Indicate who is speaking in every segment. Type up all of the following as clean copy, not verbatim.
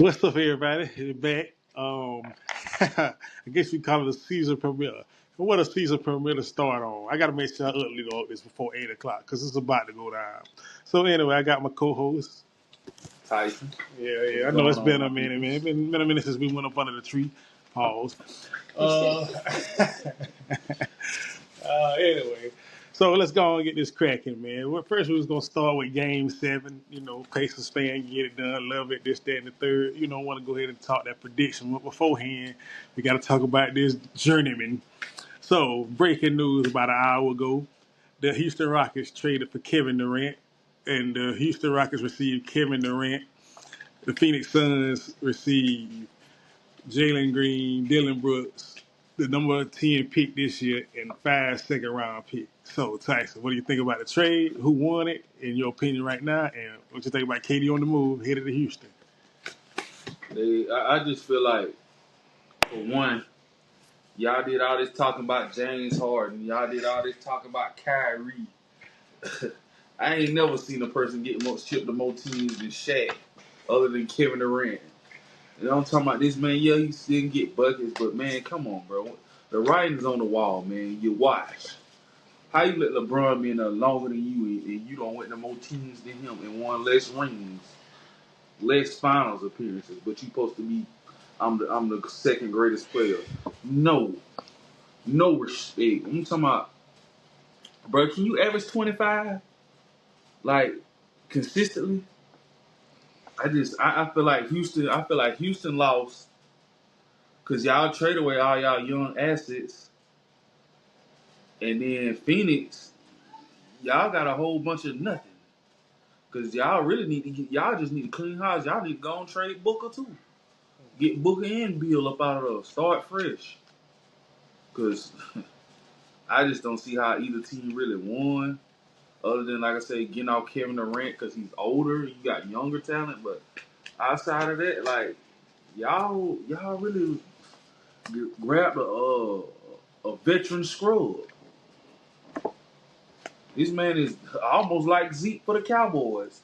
Speaker 1: What's up, everybody? We're back. I guess we call it a season premiere. And what a season premiere to start on. I got to make sure I upload this before 8 o'clock because it's about to go down. So, anyway, I got my co host.
Speaker 2: Tyson.
Speaker 1: Yeah,
Speaker 2: What's
Speaker 1: I know
Speaker 2: going
Speaker 1: it's
Speaker 2: on,
Speaker 1: been a
Speaker 2: my
Speaker 1: minute, man.
Speaker 2: peoples?
Speaker 1: Been a minute since we went up under the tree. Pause. Uh, anyway, so let's go and get this cracking, man. Well, first, we was gonna start with Game 7. You know, Pacers fan, get it done, love it, this, that, and the third. You know, want to go ahead and talk that prediction. But beforehand, we got to talk about this journeyman. So, breaking news about an hour ago: the Houston Rockets traded for Kevin Durant, and the Houston Rockets received Kevin Durant. The Phoenix Suns received Jalen Green, Dylan Brooks, the number 10 pick this year, and 5 second-round picks. So, Tyson, what do you think about the trade? Who won it, in your opinion, right now? And what you think about Katie on the move, headed to Houston?
Speaker 2: I just feel like, for one, y'all did all this talking about James Harden. Y'all did all this talking about Kyrie. I ain't never seen a person get more shipped to more teams than Shaq, other than Kevin Durant. And I'm talking about this man. Yeah, he still get buckets, but man, come on, bro. The writing's on the wall, man. You watch. How you let LeBron be in there longer than you, and you don't win no more teams than him and won less rings, less finals appearances, but you supposed to be I'm the second greatest player. No, no respect. I'm talking about, bro. Can you average 25 like consistently? I feel like Houston. I feel like Houston lost because y'all trade away all y'all young assets, and then Phoenix, y'all got a whole bunch of nothing. Cause y'all really need to y'all just need to clean house. Y'all need to go and trade Booker too. Get Booker and Bill up out of there. Start fresh. Cause I just don't see how either team really won. Other than, like I say, getting off Kevin Durant because he's older. You got younger talent, but outside of that, like y'all really grabbed a veteran scrub. This man is almost like Zeke for the Cowboys.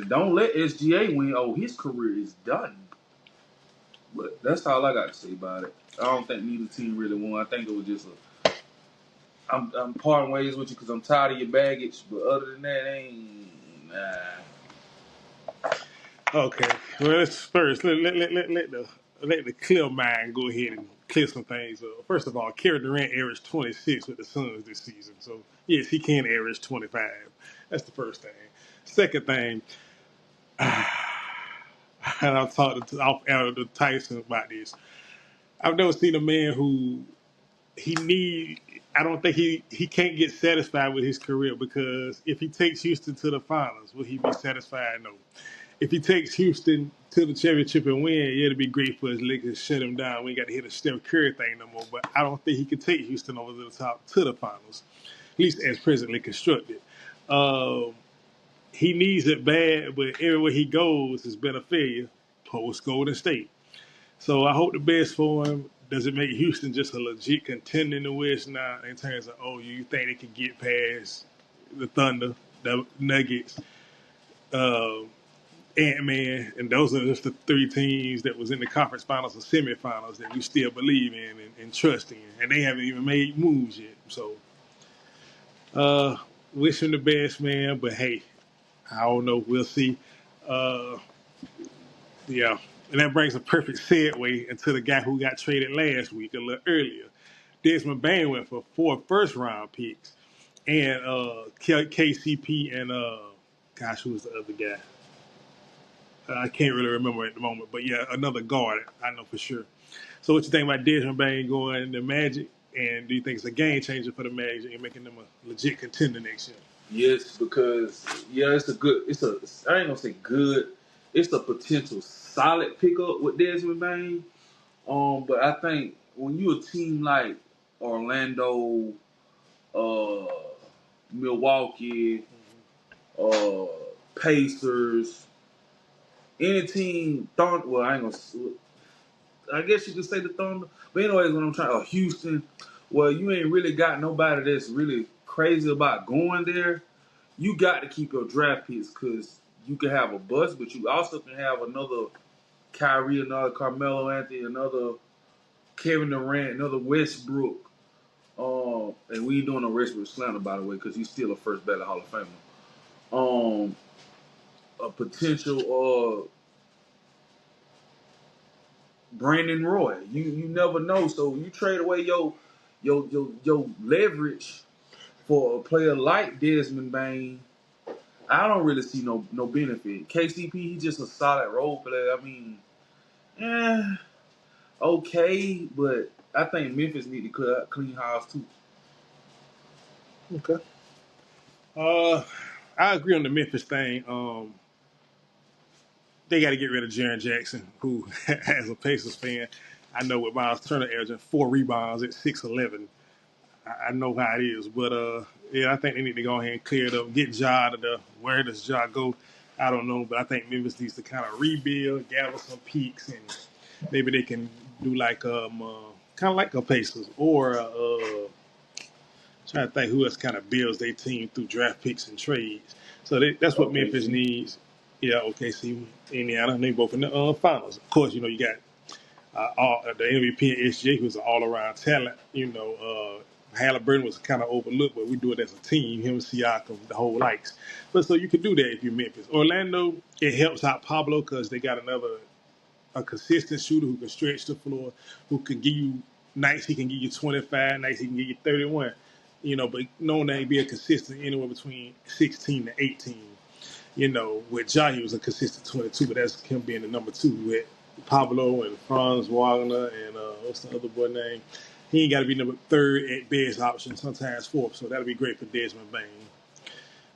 Speaker 2: Don't let SGA win. Oh, his career is done. But that's all I got to say about it. I don't think neither team really won. I think it was just I'm parting ways with you because I'm tired of your baggage. But other than that, ain't nah.
Speaker 1: Okay, well, let's first let the clear mind go ahead and clear some things up. First of all, Kevin Durant averaged 26 with the Suns this season, so yes, he can average 25. That's the first thing. Second thing, and I've talked to off out of the Tyson about this. I've never seen a man who he need. I don't think he can't get satisfied with his career because if he takes Houston to the finals, will he be satisfied? No. If he takes Houston to the championship and win, yeah, it'd be great for his Lakers to shut him down. We ain't got to hit a Steph Curry thing no more. But I don't think he could take Houston over to the top to the finals, at least as presently constructed. Um, he needs it bad, but everywhere he goes has been a failure post Golden State. So I hope the best for him. Does it make Houston just a legit contender in the West now in terms of, oh, you think they can get past the Thunder, the Nuggets, uh, Ant-Man, and those are just the three teams that was in the conference finals and semifinals that we still believe in and trust in, and they haven't even made moves yet. So, wish him the best, man. But hey, I don't know. We'll see. Uh, yeah, and that brings a perfect segue into the guy who got traded last week a little earlier. Desmond Bain went for 4 first-round picks, and KCP and gosh, who was the other guy? I can't really remember at the moment, but yeah, another guard, I know for sure. So what you think about Desmond Bain going to Magic, and do you think it's a game changer for the Magic and making them a legit contender next year?
Speaker 2: Yes, because I ain't gonna say good. It's a potential solid pickup with Desmond Bain. But I think when you a team like Orlando, uh, Milwaukee, uh, Pacers, any team, well, I ain't gonna. I guess you could say the Thunder. But anyways, when I'm trying, Houston, well, you ain't really got nobody that's really crazy about going there. You got to keep your draft picks because you can have a bust, but you also can have another Kyrie, another Carmelo Anthony, another Kevin Durant, another Westbrook. And we ain't doing no Westbrook slander, by the way, because he's still a first ballot Hall of Famer. A potential Brandon Roy. You never know. So you trade away your leverage for a player like Desmond Bain. I don't really see no benefit. KCP, he's just a solid role player. I mean, okay, but I think Memphis need to clean house too.
Speaker 1: Okay. I agree on the Memphis thing. They got to get rid of Jaren Jackson, who, as a Pacers fan, I know with Miles Turner averaging 4 rebounds at 6'11". I know how it is, but yeah, I think they need to go ahead and clear it up, get Ja out of there. Where does Ja go? I don't know, but I think Memphis needs to kind of rebuild, gather some peaks, and maybe they can do like kind of like the Pacers, or trying to think who else kind of builds their team through draft picks and trades. So that's what
Speaker 2: Okay,
Speaker 1: Memphis
Speaker 2: see.
Speaker 1: needs. Yeah, OKC, Indiana, they both in the finals. Of course, you got the MVP and SGA, who's an all-around talent. Halliburton was kind of overlooked, but we do it as a team. Him, Siakam, the whole likes. But so you can do that if you're Memphis. Orlando, it helps out Pablo because they got a consistent shooter who can stretch the floor, who can give you nights he can give you 25, nights he can give you 31. But knowing that he'd be a consistent anywhere between 16 to 18. With Ja, he was a consistent 22, but that's him being the number two with Pablo and Franz Wagner and what's the other boy name? He ain't got to be number third at best option, sometimes fourth. So that'll be great for Desmond Bain.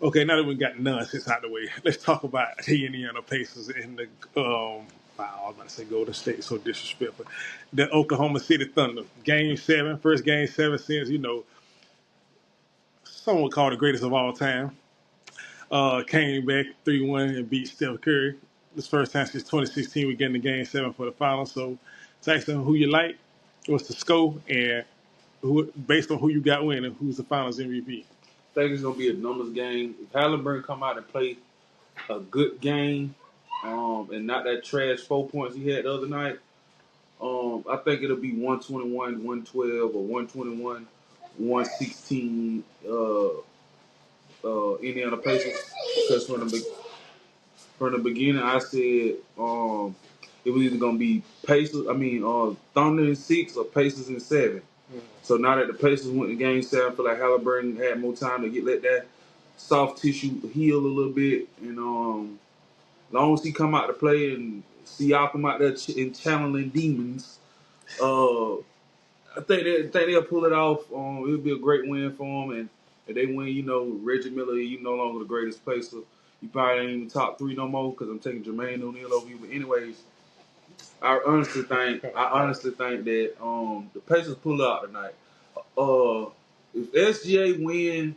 Speaker 1: Okay, now that we got nonsense out of the way, let's talk about the Indiana Pacers and the wow, I was about to say Golden State, so disrespectful. The Oklahoma City Thunder, Game 7, first Game 7 since some would call the greatest of all time. Came back 3-1 and beat Steph Curry. This first time since 2016 we get in the Game 7 for the final. So, Tyson, who you like? What's the score? And who, based on who you got winning, who's the Finals MVP?
Speaker 2: I think it's gonna be a numbers game. If Halliburton come out and play a good game, and not that trash 4 points he had the other night, I think it'll be 121, 112, or 121, 116. Indiana Pacers, because from the beginning I said it was either gonna be Pacers. Thunder in 6 or Pacers in 7. So now that the Pacers went to Game 7, I feel like Halliburton had more time to let that soft tissue heal a little bit, and long as he come out to play and see y'all come out there and channeling demons, I think they'll pull it off. It'll be a great win for them, and if they win, Reggie Miller, you no longer the greatest Pacer. You probably ain't even top 3 no more because I'm taking Jermaine O'Neal over you. But anyways, I honestly think that the Pacers pull it out tonight. If SGA win,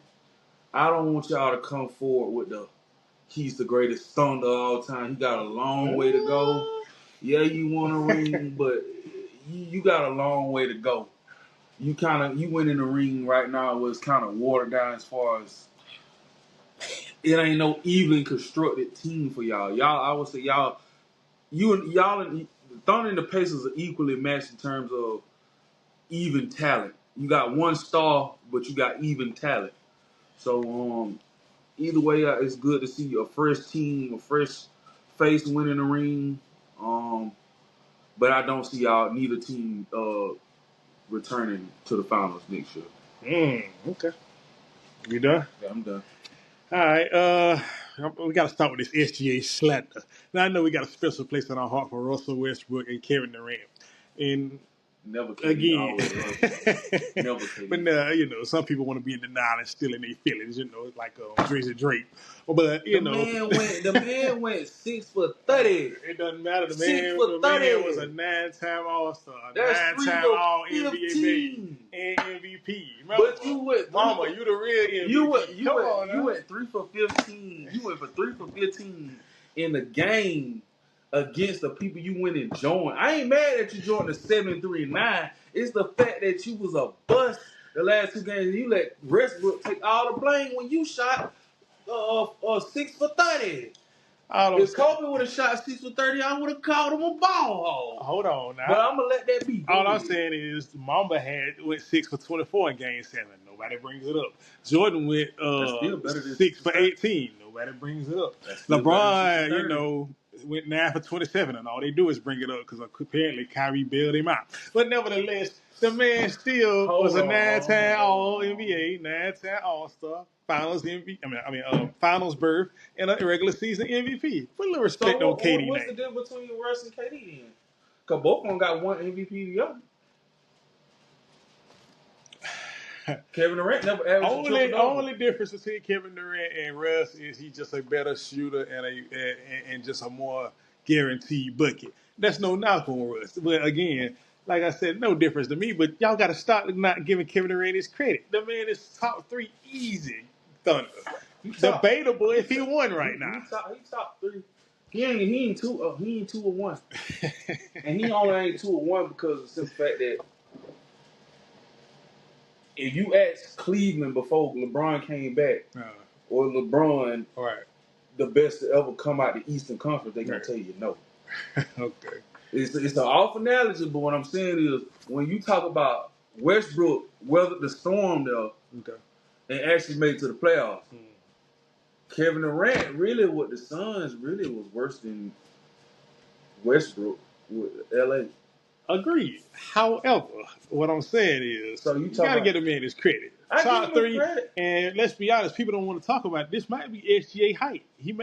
Speaker 2: I don't want y'all to come forward with he's the greatest Thunder of all time. He got a long way to go. Yeah, you want a ring, but you got a long way to go. You went in the ring right now was kind of watered down as far as it ain't no even constructed team for y'all. I would say y'all and the Thunder and the Pacers are equally matched in terms of even talent. You got one star, but you got even talent. So either way, it's good to see a fresh team, a fresh face winning the ring. But I don't see neither team returning to the finals next year.
Speaker 1: Okay. You done?
Speaker 2: Yeah, I'm done.
Speaker 1: All right. We got to start with this SGA slander. Now I know we got a special place in our heart for Russell Westbrook and Kevin Durant, and
Speaker 2: Never KD,
Speaker 1: again,
Speaker 2: always Russell. Never KD.
Speaker 1: but some people want to be in denial and still in their feelings. Like Drizzy Drake. But
Speaker 2: The man went 6 for 30.
Speaker 1: It doesn't matter. The
Speaker 2: 6 for 30.
Speaker 1: man was a 9-time All-Star,
Speaker 2: That's 3
Speaker 1: 9-time
Speaker 2: for
Speaker 1: All
Speaker 2: 15.
Speaker 1: NBA and MVP. Remember,
Speaker 2: But you went,
Speaker 1: Mama, you the real MVP.
Speaker 2: You went 3 for 15. You went for 3 for 15 in the game against the people you went and joined. I ain't mad that you joined the 7-3-9. It's the fact that you was a bust the last 2 games. You let Westbrook take all the blame when you shot 6 for 30.
Speaker 1: All I'm
Speaker 2: If
Speaker 1: saying,
Speaker 2: Kobe would have shot 6 for 30, I would have called him a ball hog.
Speaker 1: hold on
Speaker 2: But
Speaker 1: now.
Speaker 2: I'm gonna let that be. Go
Speaker 1: All I'm
Speaker 2: ahead.
Speaker 1: saying is Mamba went 6 for 24 in Game 7. Nobody brings it up. Jordan went
Speaker 2: That's still better than
Speaker 1: 6 for
Speaker 2: 30.
Speaker 1: 18. Nobody brings it up.
Speaker 2: That's still better than 6
Speaker 1: LeBron,
Speaker 2: for 30.
Speaker 1: went 9 for 27, and all they do is bring it up because apparently Kyrie bailed him out. But nevertheless, the man still was a 9-time All NBA, 9-time All Star, Finals MVP. Finals berth, and a regular season MVP. Put a little respect on KD
Speaker 2: What's the
Speaker 1: name.
Speaker 2: difference between Russ and KD then? Because both of them got one MVP together. Kevin Durant never averaged a triple double.
Speaker 1: Only difference between Kevin Durant and Russ is he's just a better shooter and just a more guaranteed bucket. That's no knock on Russ, but again, like I said, no difference to me. But y'all got to stop not giving Kevin Durant his credit. The man is top 3 easy Thunder. Debatable if he won right now.
Speaker 2: He top 3. He ain't 2. He ain't 2 or 1, and he only ain't 2 or 1 because of the simple fact that if you ask Cleveland before LeBron came back, or LeBron,
Speaker 1: right,
Speaker 2: the best to ever come out the Eastern Conference, they're gonna tell you no.
Speaker 1: Okay.
Speaker 2: It's an off analogy, but what I'm saying is when you talk about Westbrook weathered the storm there and actually made it to the playoffs. Kevin Durant really with the Suns really was worse than Westbrook with LA.
Speaker 1: Agreed. However, what I'm saying is,
Speaker 2: So
Speaker 1: you got to get a man his credit.
Speaker 2: I
Speaker 1: Top
Speaker 2: give him
Speaker 1: 3,
Speaker 2: credit.
Speaker 1: and let's be honest, people don't want to talk about it. This might be SGA height. He'll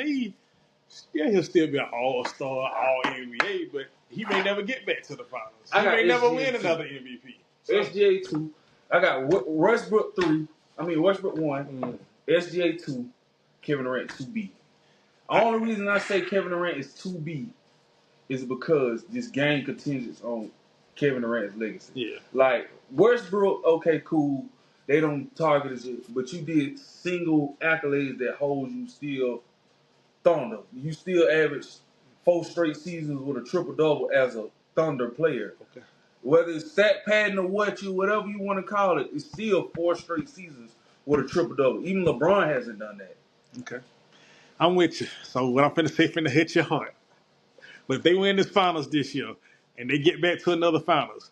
Speaker 1: still be an All-Star, All-NBA, but he may never get back to the finals. He may never win another MVP. So,
Speaker 2: SGA 2. I got Westbrook 3. Westbrook 1. SGA 2. Kevin Durant 2B. The only reason I say Kevin Durant is 2B is because this game contingents on Kevin Durant's legacy.
Speaker 1: Yeah.
Speaker 2: Like, Westbrook, okay, cool. They don't target us, but you did single accolades that hold you still Thunder. You still average 4 straight seasons with a triple-double as a Thunder player.
Speaker 1: Okay.
Speaker 2: Whether it's stat padding or whatever you want to call it, it's still 4 straight seasons with a triple-double. Even LeBron hasn't done that.
Speaker 1: Okay. I'm with you. So what I'm finna say finna hit your heart. But if they win this finals this year and they get back to another finals,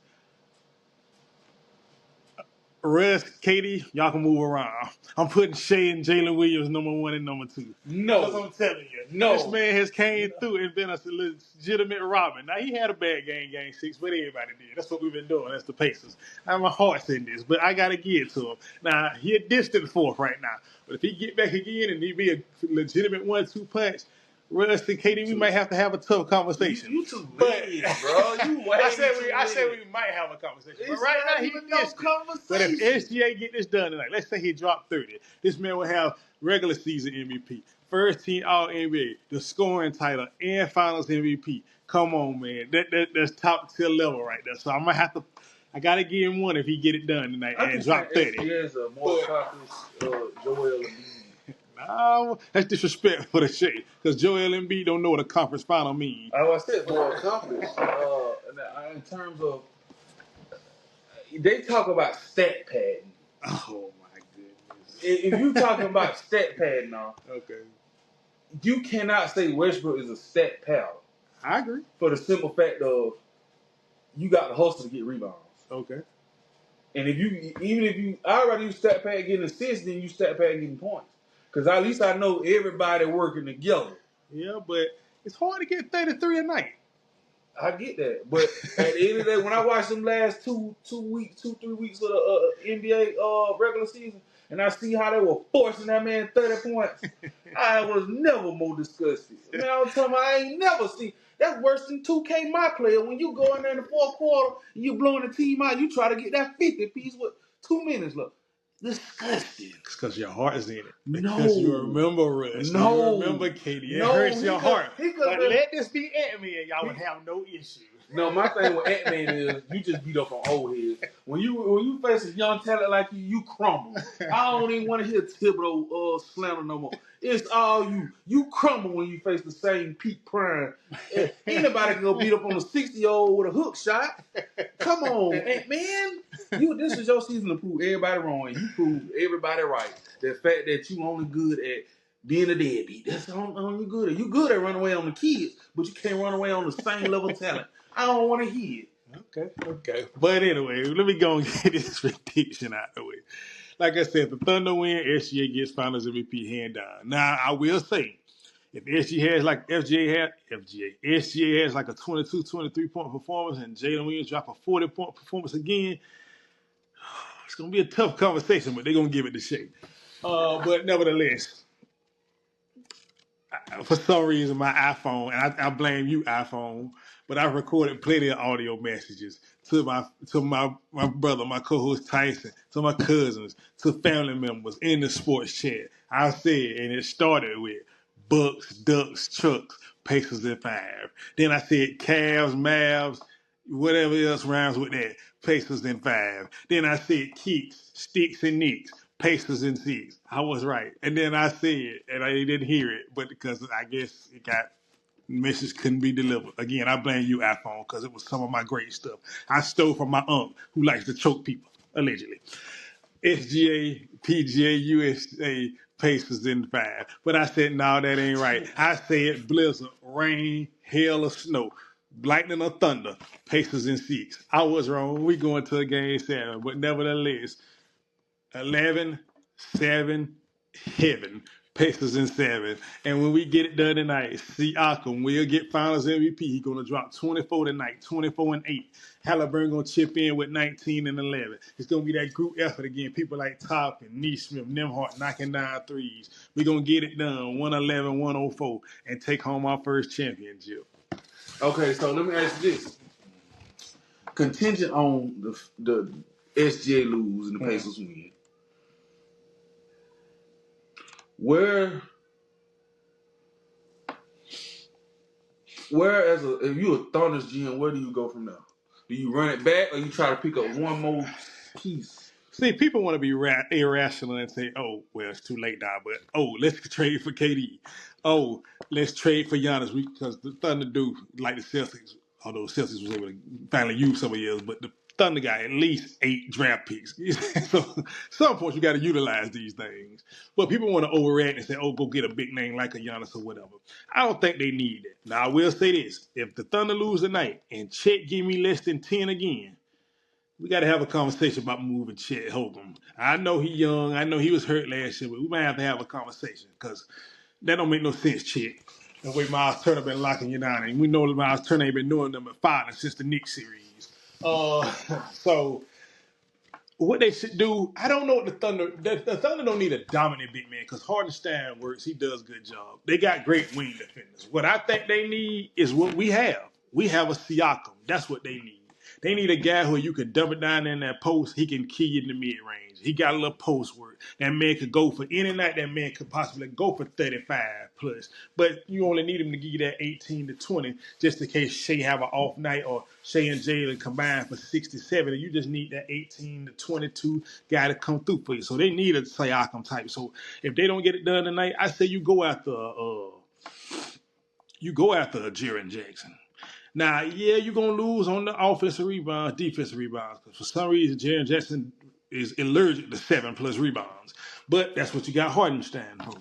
Speaker 1: Russ, Katie, y'all can move around. I'm putting Shea and Jalen Williams number 1 and number 2.
Speaker 2: No.
Speaker 1: Because I'm telling you.
Speaker 2: No.
Speaker 1: This man has came through and been a legitimate Robin. Now, he had a bad game 6, but everybody did. That's what we've been doing. That's the Pacers. My heart's in this, but I got to give it to him. Now, he a distant 4th right now. But if he get back again and he be a legitimate 1-2 punch, Russ and Katie, we might have to have a tough conversation.
Speaker 2: You too big, bro.
Speaker 1: I said we might have a conversation. But right now, he missed it. But if SGA get this done tonight, let's say he dropped 30, this man will have regular season MVP, first team All NBA, the scoring title, and Finals MVP. Come on, man, that's top tier level right there. So I gotta give him 1 if he get it done tonight and drop 30.
Speaker 2: SGA is a more accomplished Joel Embiid.
Speaker 1: No, that's disrespect for the shade because Joel Embiid don't know what a conference final means.
Speaker 2: I said more accomplished. In terms of, they talk about stat padding.
Speaker 1: Oh my goodness!
Speaker 2: If you talking about stat padding now,
Speaker 1: okay,
Speaker 2: you cannot say Westbrook is a stat pad.
Speaker 1: I agree.
Speaker 2: For the simple fact of you got the hustle to get rebounds.
Speaker 1: Okay.
Speaker 2: And I'd rather you stat pad getting assists than you stat pad getting points. Because at least I know everybody working together.
Speaker 1: Yeah, but it's hard to get 33 a night.
Speaker 2: I get that. But at the end of the day, when I watch them last 3 weeks of the NBA regular season, and I see how they were forcing that man 30 points, I was never more disgusted. Man, I'm talking about I ain't never seen. That's worse than 2K my player. When you go in there in the 4th quarter, and you blowing the team out, you try to get that 50 piece with 2 minutes left. Disgusting.
Speaker 1: It's because your heart is in it. Because you remember Russ.
Speaker 2: No.
Speaker 1: You remember Katie. It hurts your heart. But let this be Ant-Man. Y'all would have no issue.
Speaker 2: No, my thing with Ant-Man is you just beat up on old heads. When you face a young talent like you crumble. I don't even want to hear Thibodeau slander no more. It's all you. You crumble when you face the same peak prime. Anybody can go beat up on a 60-year-old with a hook shot. Come on, Ant-Man. This is your season to prove everybody wrong, and you proved everybody right. The fact that you only good at being a deadbeat. That's all you good at. You good at running away on the kids, but you can't run away on the same level of talent. I don't want to hear it.
Speaker 1: Okay. But anyway, let me go and get this prediction out of the way. Like I said, the Thunder win, SGA gets Finals MVP hand down. Now, I will say, if SGA has like a 22, 23 point performance and Jalen Williams drop a 40-point performance again, it's going to be a tough conversation, but they're going to give it to Shea. But nevertheless, for some reason, my iPhone, and I blame you, iPhone, but I recorded plenty of audio messages to my brother, my co-host Tyson, to my cousins, to family members in the sports chat. I said, and it started with Bucks, Ducks, Chucks, Pacers in 5. Then I said Cavs, Mavs, whatever else rhymes with that, Pacers in 5. Then I said Keeks, Sticks, and Knicks. Pacers in 6. I was right. And then I said, and I didn't hear it, but because I guess it got message couldn't be delivered. Again, I blame you, iPhone, because it was some of my great stuff. I stole from my aunt who likes to choke people, allegedly. SGA, PGA, USA, Pacers in 5. But I said, no, that ain't right. I said blizzard, rain, hail, or snow, lightning or thunder, Pacers in 6. I was wrong. We going to a game 7, but nevertheless, 11, 7, heaven. Pacers in 7. And when we get it done tonight, Siakam will get Finals MVP. He's going to drop 24 tonight, 24 and 8. Halliburton going to chip in with 19 and 11. It's going to be that group effort again. People like Toppin, Neesmith, Nimhart knocking down threes. We're going to get it done, 111, 104, and take home our first championship.
Speaker 2: Okay, so let me ask you this. Contingent on the SGA lose and the Pacers win. Where if you a Thunder's GM, where do you go from there? Do you run it back or you try to pick up one more piece?
Speaker 1: See, people want to be irrational and say, oh, well, it's too late now, but, oh, let's trade for KD. Oh, let's trade for Giannis because the Thunder do, like the Celtics, although the Celtics was able to finally use some of years, but the Thunder got at least 8 draft picks. So at some point, you got to utilize these things. But people want to overreact and say, oh, go get a big name like a Giannis or whatever. I don't think they need it. Now, I will say this. If the Thunder lose tonight and Chet give me less than 10 again, we got to have a conversation about moving Chet Holmgren. I know he's young. I know he was hurt last year, but we might have to have a conversation because that don't make no sense, Chet. The way Miles Turner been locking you down, and we know Miles Turner ain't been doing them at 5 since the Knicks series. So what they should do, I don't know what the Thunder don't need a dominant big man because Hardenstein works. He does a good job. They got great wing defenders. What I think they need is what we have. We have a Siakam. That's what they need. They need a guy who you can dump it down in that post. He can key you in the mid-range. He got a little post work. That man could go for any night. That man could possibly go for 35 plus. But you only need him to give you that 18 to 20 just in case Shea have an off night or Shea and Jalen combine for 67. You just need that 18 to 22 guy to come through for you. So they need a Siakam type. So if they don't get it done tonight, I say you go after Jaren Jackson. Now, yeah, you're going to lose on the offensive rebounds, defensive rebounds, because for some reason, Jaren Jackson is allergic to 7+ rebounds. But that's what you got Hardenstein for.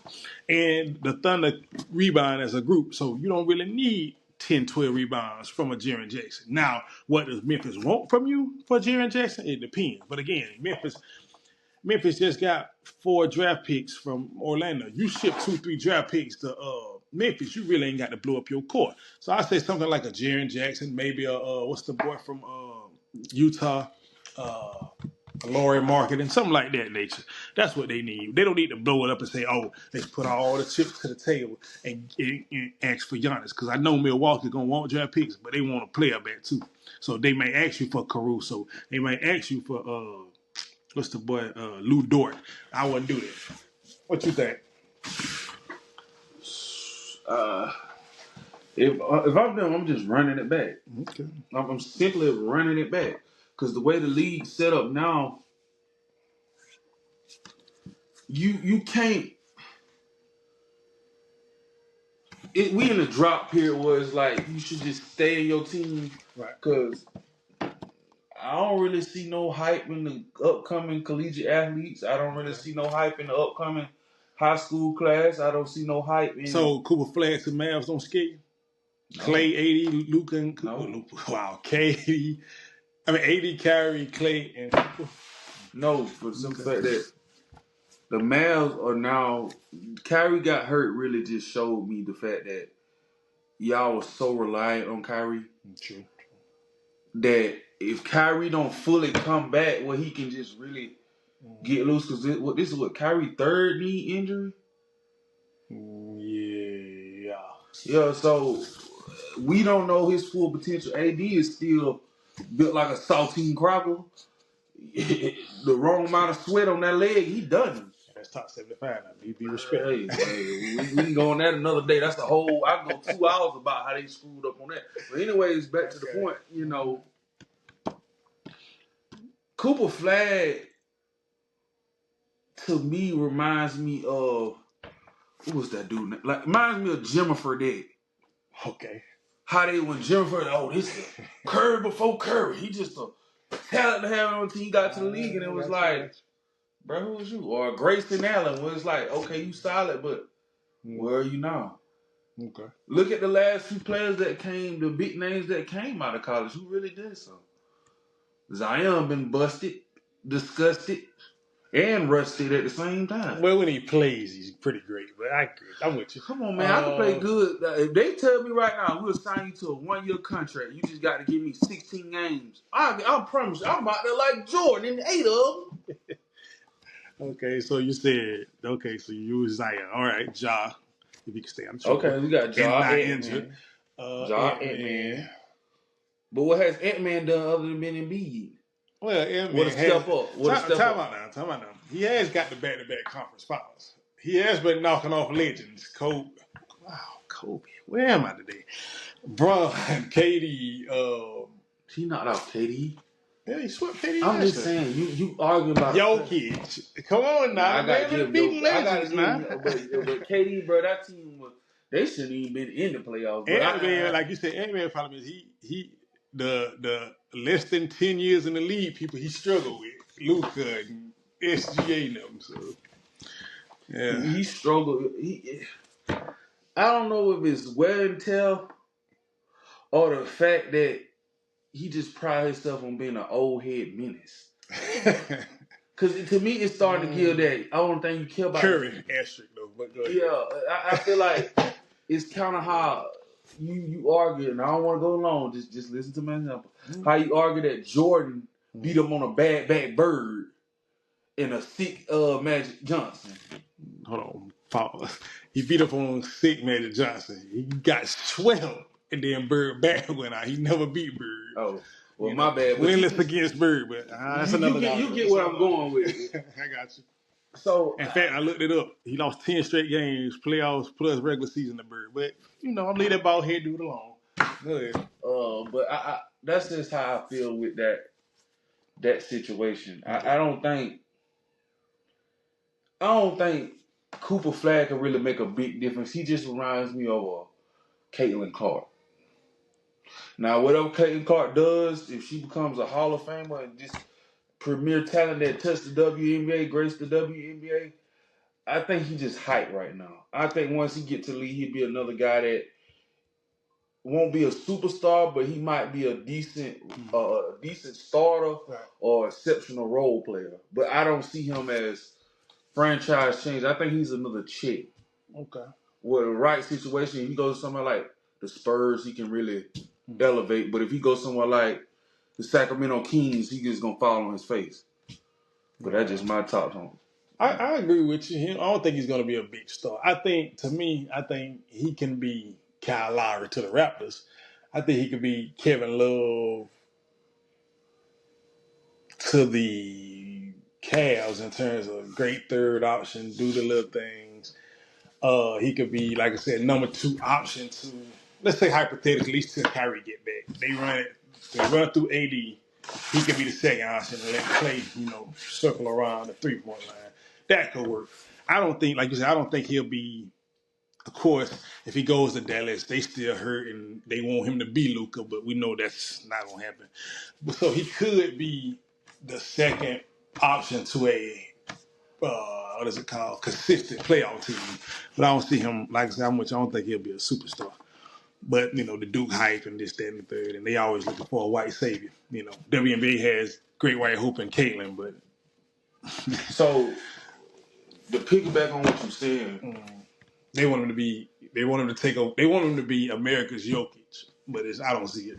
Speaker 1: And the Thunder rebound as a group, so you don't really need 10, 12 rebounds from a Jaren Jackson. Now, what does Memphis want from you for Jaren Jackson? It depends. But again, Memphis just got 4 draft picks from Orlando. You ship 2, 3 draft picks to Memphis, you really ain't got to blow up your court. So I say something like a Jaren Jackson, maybe a what's the boy from Utah, Laurie Market, and something like that nature. That's what they need. They don't need to blow it up and say, oh, let's put all the chips to the table and ask for Giannis. Because I know Milwaukee going to want draft picks, but they want a player back too. So they may ask you for Caruso. They might ask you for, what's the boy, Lou Dort. I wouldn't do that. What you think?
Speaker 2: If I'm them, I'm just running it back.
Speaker 1: Okay.
Speaker 2: I'm simply running it back because the way the league's set up now, you can't. We in a drop period where it's like you should just stay in your team,
Speaker 1: right?
Speaker 2: Because I don't really see no hype in the upcoming collegiate athletes. I don't really see no hype in the upcoming high school class. I don't see no hype in.
Speaker 1: So Cooper Flag to Mavs don't skate.
Speaker 2: No.
Speaker 1: Clay 80, Luka and
Speaker 2: No.
Speaker 1: wow, KD. I mean 80, Kyrie, Clay, and Cooper.
Speaker 2: No, for the simple fact that the Mavs are now. Kyrie got hurt. Really, just showed me the fact that y'all was so reliant on Kyrie.
Speaker 1: True.
Speaker 2: That if Kyrie don't fully come back, where he can just really get loose, because this is what Kyrie third knee injury.
Speaker 1: Yeah.
Speaker 2: Yeah, so we don't know his full potential. AD is still built like a saltine crackle. The wrong amount of sweat on that leg, he done.
Speaker 1: That's top 75 now. He be respected.
Speaker 2: Hey, we can go on that another day. That's the whole. I can go 2 hours about how they screwed up on that. But anyways, back to the point. You know, Cooper Flag to me reminds me of who was that dude? Like reminds me of Jimmy Fredette.
Speaker 1: Okay.
Speaker 2: How they when Jimmy Fredette, this Curry before Curry. He just a talent to have until he got to the league, and it was like, bro, who was you? Or Grayson Allen was like, okay, you solid, but where are you now?
Speaker 1: Okay.
Speaker 2: Look at the last few players that came, the big names that came out of college. Who really did so? Zion been busted, disgusted, and rusted at the same time.
Speaker 1: Well, when he plays, he's pretty great. But I'm with you.
Speaker 2: Come on, man. I can play good. If they tell me right now, we'll sign you to a 1-year contract. You just got to give me 16 games. I promise you, I'm out there like Jordan in 8 of them.
Speaker 1: Okay, so you said, so you use Zion. All right, Ja, if he can stay. I'm sure.
Speaker 2: Okay, we got Ja,
Speaker 1: not
Speaker 2: Ant-Man.
Speaker 1: injured.
Speaker 2: Ja, Ant-Man. But what has Ant-Man done other than being Embiid?
Speaker 1: Well, Ant-Man
Speaker 2: What a step up.
Speaker 1: Time out now. He has got the back-to-back conference finals. He has been knocking off legends. Kobe. Where am I today? Bron, KD.
Speaker 2: He knocked out KD.
Speaker 1: Yeah, he swept KD.
Speaker 2: I'm just saying, you arguing about
Speaker 1: Jokic. Come on now,
Speaker 2: I gotta give
Speaker 1: legends,
Speaker 2: but KD, bro, that team was. They shouldn't even been in the playoffs. But
Speaker 1: Ant-Man, like you said, Ant-Man problem is he the less than 10 years in the league people he struggled with Luka and SGA and them. So yeah,
Speaker 2: he struggled. I don't know if it's wear and tear or the fact that he just prides himself on being an old head menace. Because to me, it's starting to give that. I don't think you care about
Speaker 1: Curry asterisk though. But go ahead.
Speaker 2: Yeah, I feel like it's kind of how you argue, and I don't want to go long. Just listen to my example. How you argue that Jordan beat him on a bad back bird in a sick Magic Johnson.
Speaker 1: Hold on, pause. He beat up on sick Magic Johnson. He got swept, and then Bird back went out. He never beat Bird.
Speaker 2: Oh, well, my bad.
Speaker 1: Winless against Bird, but that's another.
Speaker 2: You get what I'm going with.
Speaker 1: I got you.
Speaker 2: So,
Speaker 1: in fact, I looked it up. He lost 10 straight games, playoffs plus regular season to Bird. But I'm leave that ball head dude alone. Go ahead.
Speaker 2: But I that's just how I feel with that situation. I don't think Cooper Flag can really make a big difference. He just reminds me of Caitlin Clark. Now, whatever Caitlin Clark does, if she becomes a Hall of Famer and just premier talent that touched the WNBA, graced the WNBA, I think he just hype right now. I think once he get to the league, he'll be another guy that won't be a superstar, but he might be a decent starter or exceptional role player. But I don't see him as franchise change. I think he's another chick.
Speaker 1: Okay.
Speaker 2: With the right situation, if he goes somewhere like the Spurs, he can really elevate. But if he goes somewhere like the Sacramento Kings, he just gonna fall on his face. But that's just my top on.
Speaker 1: I agree with you. I don't think he's gonna be a big star. I think he can be Kyle Lowry to the Raptors. I think he could be Kevin Love to the Cavs in terms of great third option, do the little things. He could be, like I said, number 2 option to, let's say hypothetically, at least till Kyrie get back. They run through AD. He could be the second option and let Clay, circle around the 3-point line. That could work. I don't think, like you said, I don't think he'll be. Of course, if he goes to Dallas, they still hurt and they want him to be Luka, but we know that's not gonna happen. So he could be the second option to a what is it called, consistent playoff team. But I don't see him, like I said, I don't think he'll be a superstar. But, the Duke hype and this, that, and the third, and they always looking for a white savior. WNBA has Great White Hope and Caitlin, but
Speaker 2: So, to piggyback on what you're saying,
Speaker 1: they want him to be, they want him to take over, they want him to be America's Jokic, but I don't see it.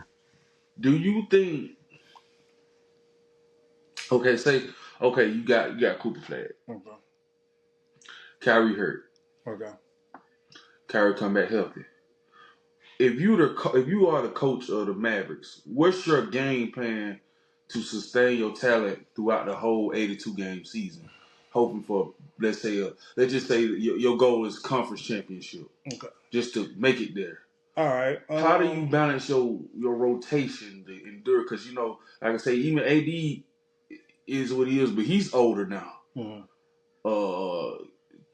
Speaker 2: do you think? Okay, you got Cooper Flag.
Speaker 1: Okay.
Speaker 2: Kyrie hurt.
Speaker 1: Okay.
Speaker 2: Kyrie come back healthy. If you are the coach of the Mavericks, what's your game plan to sustain your talent throughout the whole 82 game season? Hoping for, let's just say your goal is conference championship.
Speaker 1: Okay.
Speaker 2: Just to make it there.
Speaker 1: All right.
Speaker 2: How do you balance your rotation to endure? Because like I say, even AD is what he is, but he's older now.
Speaker 1: Mm-hmm.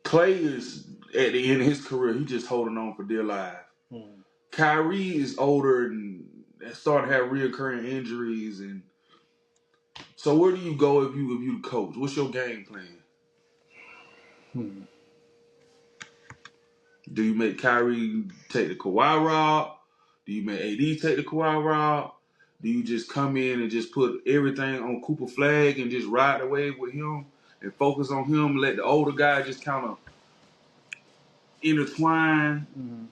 Speaker 2: Clay is at the end of his career. He's just holding on for dear life.
Speaker 1: Mm-hmm.
Speaker 2: Kyrie is older and starting to have reoccurring injuries, and so where do you go if you the coach? What's your game plan? Do you make Kyrie take the Kawhi route? Do you make AD take the Kawhi route? Do you just come in and just put everything on Cooper Flag and just ride the wave with him and focus on him? Let the older guy just kind of intertwine.
Speaker 1: Mm-hmm.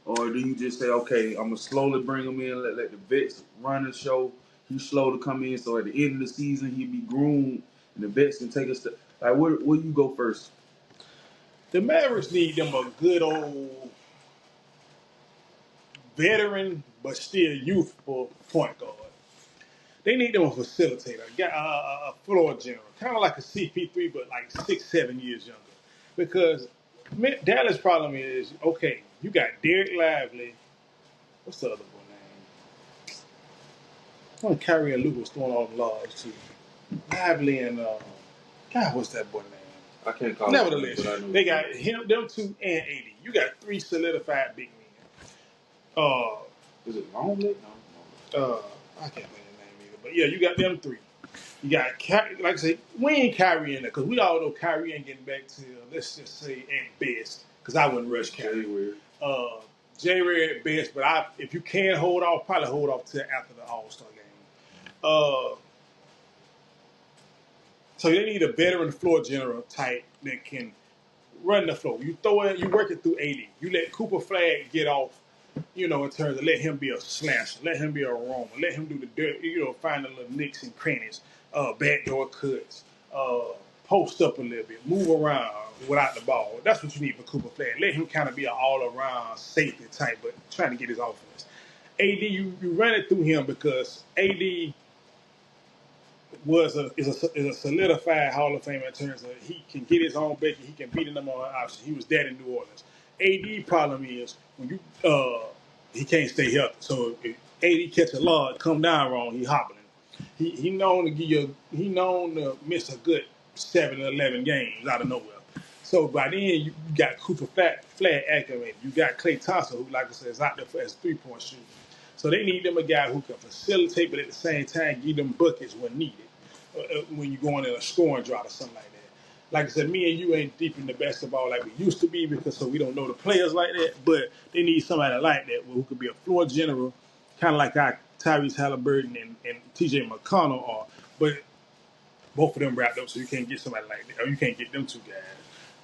Speaker 2: Or do you just say, okay, I'm going to slowly bring him in, let the vets run the show. He's slow to come in, so at the end of the season, he'll be groomed, and the vets can take a step. Like, where you go first?
Speaker 1: The Mavericks need them a good old veteran, but still youthful point guard. They need them a facilitator, a floor general, kind of like a CP3, but like 6, 7 years younger. Because Dallas' problem is, okay, you got Derek Lively. What's the other one name? When Kyrie and Luke was throwing all the lobs too. Lively and God, what's that boy name?
Speaker 2: I can't call
Speaker 1: Nevertheless,
Speaker 2: it.
Speaker 1: they got him, them two, and AD. You got 3 solidified big men.
Speaker 2: Is it Longley?
Speaker 1: No. I can't think of the name either. But yeah, you got them 3. You got, like I say, we ain't Kyrie in there because we all know Kyrie ain't getting back to, let's just say, at best, because I wouldn't rush Kyrie. J-Ray at best, but if you can hold off, probably hold off till after the All-Star game. So they need a veteran floor general type that can run the floor. You work it through AD. You let Cooper Flag get off, in terms of let him be a slasher, let him be a roamer, let him do the dirt, find the little nicks and crannies, backdoor cuts, post up a little bit, move around without the ball. That's what you need for Cooper Flag. Let him kind of be an all-around safety type, but trying to get his offense. AD, you run it through him because AD is a solidified Hall of Famer in terms of he can get his own bucket, he can beat the number one option. He was that in New Orleans. AD problem is when he can't stay healthy. So if AD catch a log, come down wrong, he hobbling. He known to miss a good 7 or 11 games out of nowhere. So by then you got Cooper Flag activated. You got Klay Thompson, who, like I said, is out there as 3-point shooter. So they need them a guy who can facilitate, but at the same time give them buckets when needed. When you're going in a scoring drought or something like that. Like I said, me and you ain't deep in the basketball like we used to be because we don't know the players like that. But they need somebody like that who could be a floor general, kind of like our Tyrese Halliburton and T.J. McConnell are. But both of them wrapped up, so you can't get somebody like that, or you can't get them 2 guys.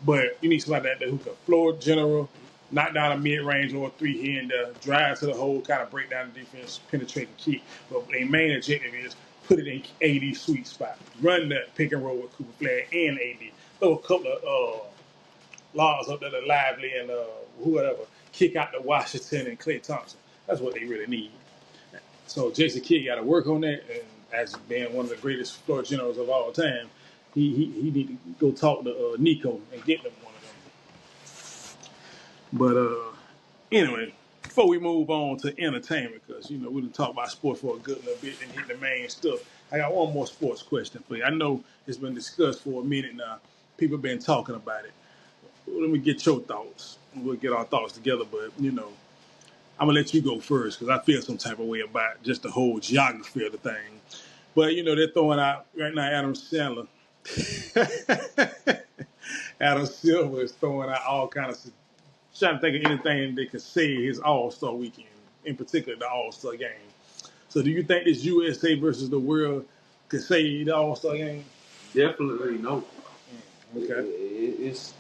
Speaker 1: But you need somebody like that who can floor general, knock down a mid-range or a 3 here and there, drive to the hole, kind of break down the defense, penetrate and kick. But their main objective is put it in AD's sweet spot. Run that pick and roll with Cooper Flag and AD. Throw a couple of laws up there to Lively and whoever. Kick out to Washington and Klay Thompson. That's what they really need. So Jason Kidd got to work on that. And as being one of the greatest floor generals of all time, he need to go talk to Nico and get them one of them. But anyway, before we move on to entertainment, because we done talk about sports for a good little bit and hit the main stuff. I got one more sports question for you. I know it's been discussed for a minute now. People have been talking about it. Let me get your thoughts. We'll get our thoughts together, but I'm gonna let you go first because I feel some type of way about just the whole geography of the thing. But they're throwing out right now Adam Sandler. Adam Silver is throwing out all kind of trying to think of anything that could say his All-Star weekend, in particular the All-Star game. So do you think this USA versus the world could say the All-Star game?
Speaker 2: Definitely no.
Speaker 1: Okay.
Speaker 2: It's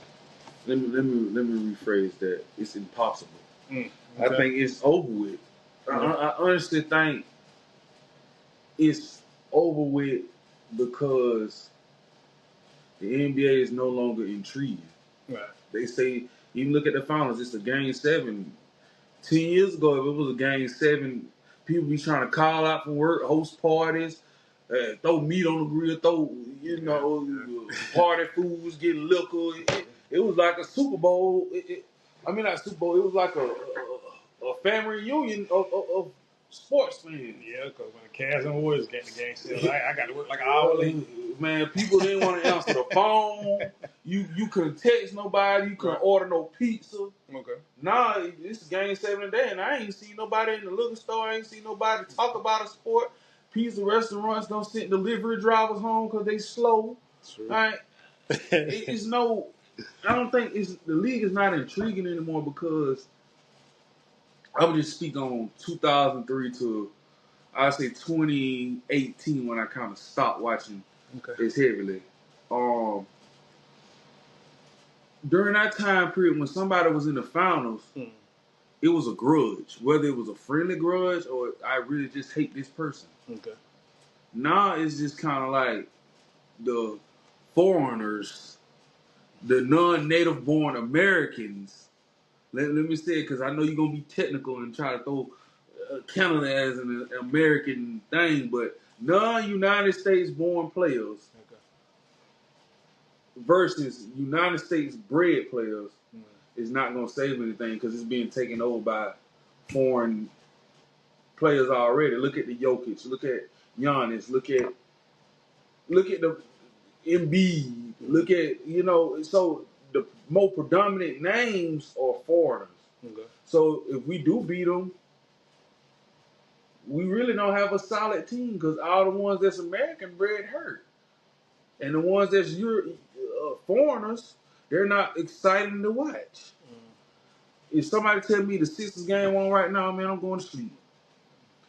Speaker 2: let me rephrase that. It's impossible.
Speaker 1: Okay.
Speaker 2: I think it's over with. I honestly think it's over with because the NBA is no longer intriguing.
Speaker 1: Right.
Speaker 2: They say, even look at the finals, it's a game 7. 10 years ago, if it was a game 7, people be trying to call out for work, host parties, throw meat on the grill, party foods, get liquor. It was like a Super Bowl. I mean, not Super Bowl. It was like a family reunion of sports fans.
Speaker 1: Yeah, because when the Cavs and Warriors get the game set, I got to work like an hour late.
Speaker 2: Man, people didn't want to answer the phone. You couldn't text nobody. You couldn't order no pizza.
Speaker 1: Okay.
Speaker 2: Nah, this is game 7 today, and I ain't seen nobody in the liquor store. I ain't seen nobody talk about a sport. Pizza restaurants don't send delivery drivers home because they slow.
Speaker 1: True.
Speaker 2: Right? It's no. I don't think the league is not intriguing anymore because I would just speak on 2003 to I say 2018 when I kind of stopped watching this heavily. During that time period when somebody was in the finals, it was a grudge, whether it was a friendly grudge or I really just hate this person.
Speaker 1: Okay.
Speaker 2: Now it's just kind of like the foreigners, the non-native born Americans. Let me say it because I know you're going to be technical and try to throw Canada as an American thing, but non-United States born players versus United States bred players is not going to save anything because it's being taken over by foreign players already. Look at the Jokic. Look at Giannis. Look at the Embiid. Look at, so the more predominant names are foreigners. Okay. So if we do beat them, we really don't have a solid team because all the ones that's American bred hurt. And the ones that's foreigners, they're not exciting to watch. If somebody tell me the Sixers game on right now, man, I'm going to sleep.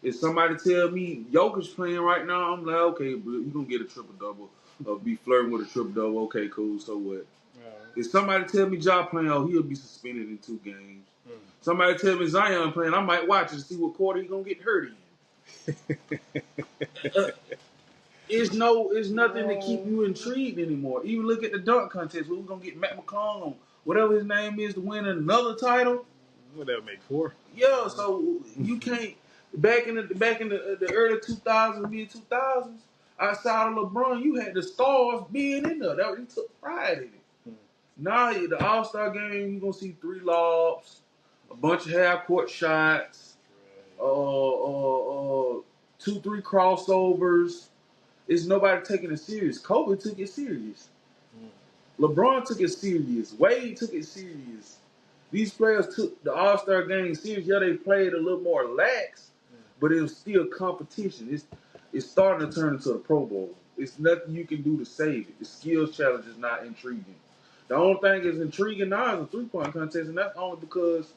Speaker 2: If somebody tell me Jokic playing right now, I'm like, okay, but you're going to get a triple-double or be flirting with a triple-double. Okay, cool, so what? If somebody tell me Ja playing, he'll be suspended in 2 games. Somebody tell me Zion playing, I might watch it to see what quarter he's going to get hurt in. It's nothing to keep you intrigued anymore. Even look at the dunk contest. We're going to get Matt McClung, whatever his name is, to win another title.
Speaker 1: Whatever make 4.
Speaker 2: Yeah, so you can't. Back in the early 2000s, mid 2000s, outside of LeBron, you had the stars being in there. That he took pride in it. Now the All-Star game, you're gonna see 3 lobs, a bunch of half-court shots, 2-3 crossovers. It's nobody taking it serious. Kobe took it serious. LeBron took it serious. Wade took it serious. These players took the All-Star game serious. Yeah, they played a little more lax, but it was still competition. It's starting to turn into a Pro Bowl. It's nothing you can do to save it. The skills challenge is not intriguing. The only thing that's intriguing now is a 3-point contest, and that's only because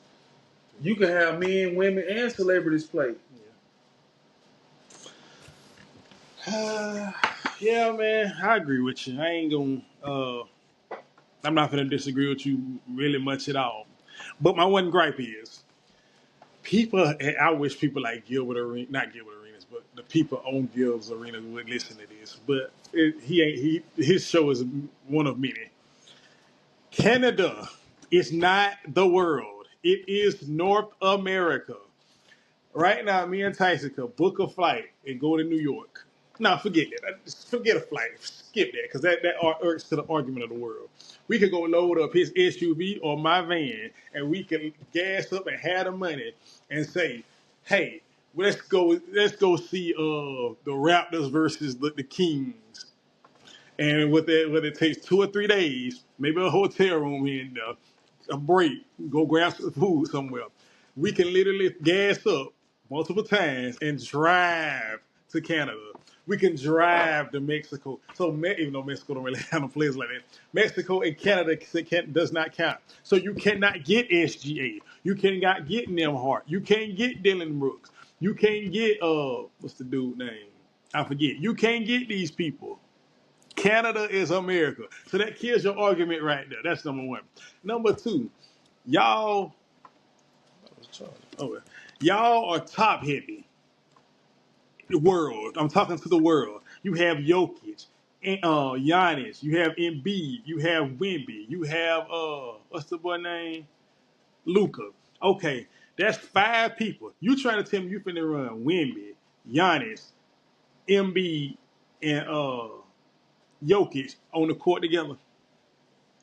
Speaker 2: you can have men, women, and celebrities play.
Speaker 1: Yeah, man, I agree with you. I ain't gonna. I'm not gonna disagree with you really much at all. But my one gripe is people. I wish people like Gilbert Arenas, not Gilbert Arenas, but the people on Gil's Arena would listen to this. But his show is one of many. Canada is not the world. It is North America. Right now, me and Tyson could book a flight and go to New York. No, forget that. Just forget a flight. Skip that, because that irks to the argument of the world. We could go load up his SUV or my van, and we can gas up and have the money and say, "Hey, let's go see the Raptors versus the Kings." And with that, whether it takes 2 or 3 days, maybe a hotel room here and there, a break, go grab some food somewhere. We can literally gas up multiple times and drive to Canada. We can drive to Mexico. So even though Mexico don't really have no players like that, Mexico and Canada does not count. So you cannot get SGA. You cannot get Nemhart. You can't get Dylan Brooks. You can't get what's the dude name? I forget. You can't get these people. Canada is America. So that kills your argument right there. That's number one. Number two, y'all. Y'all are top heavy. The world. I'm talking to the world. You have Jokic, Giannis. You have Embiid. You have Wemby. You have what's the boy name? Luca. Okay, that's 5 people. You trying to tell me you finna run Wemby, Giannis, Embiid, and Jokic on the court together?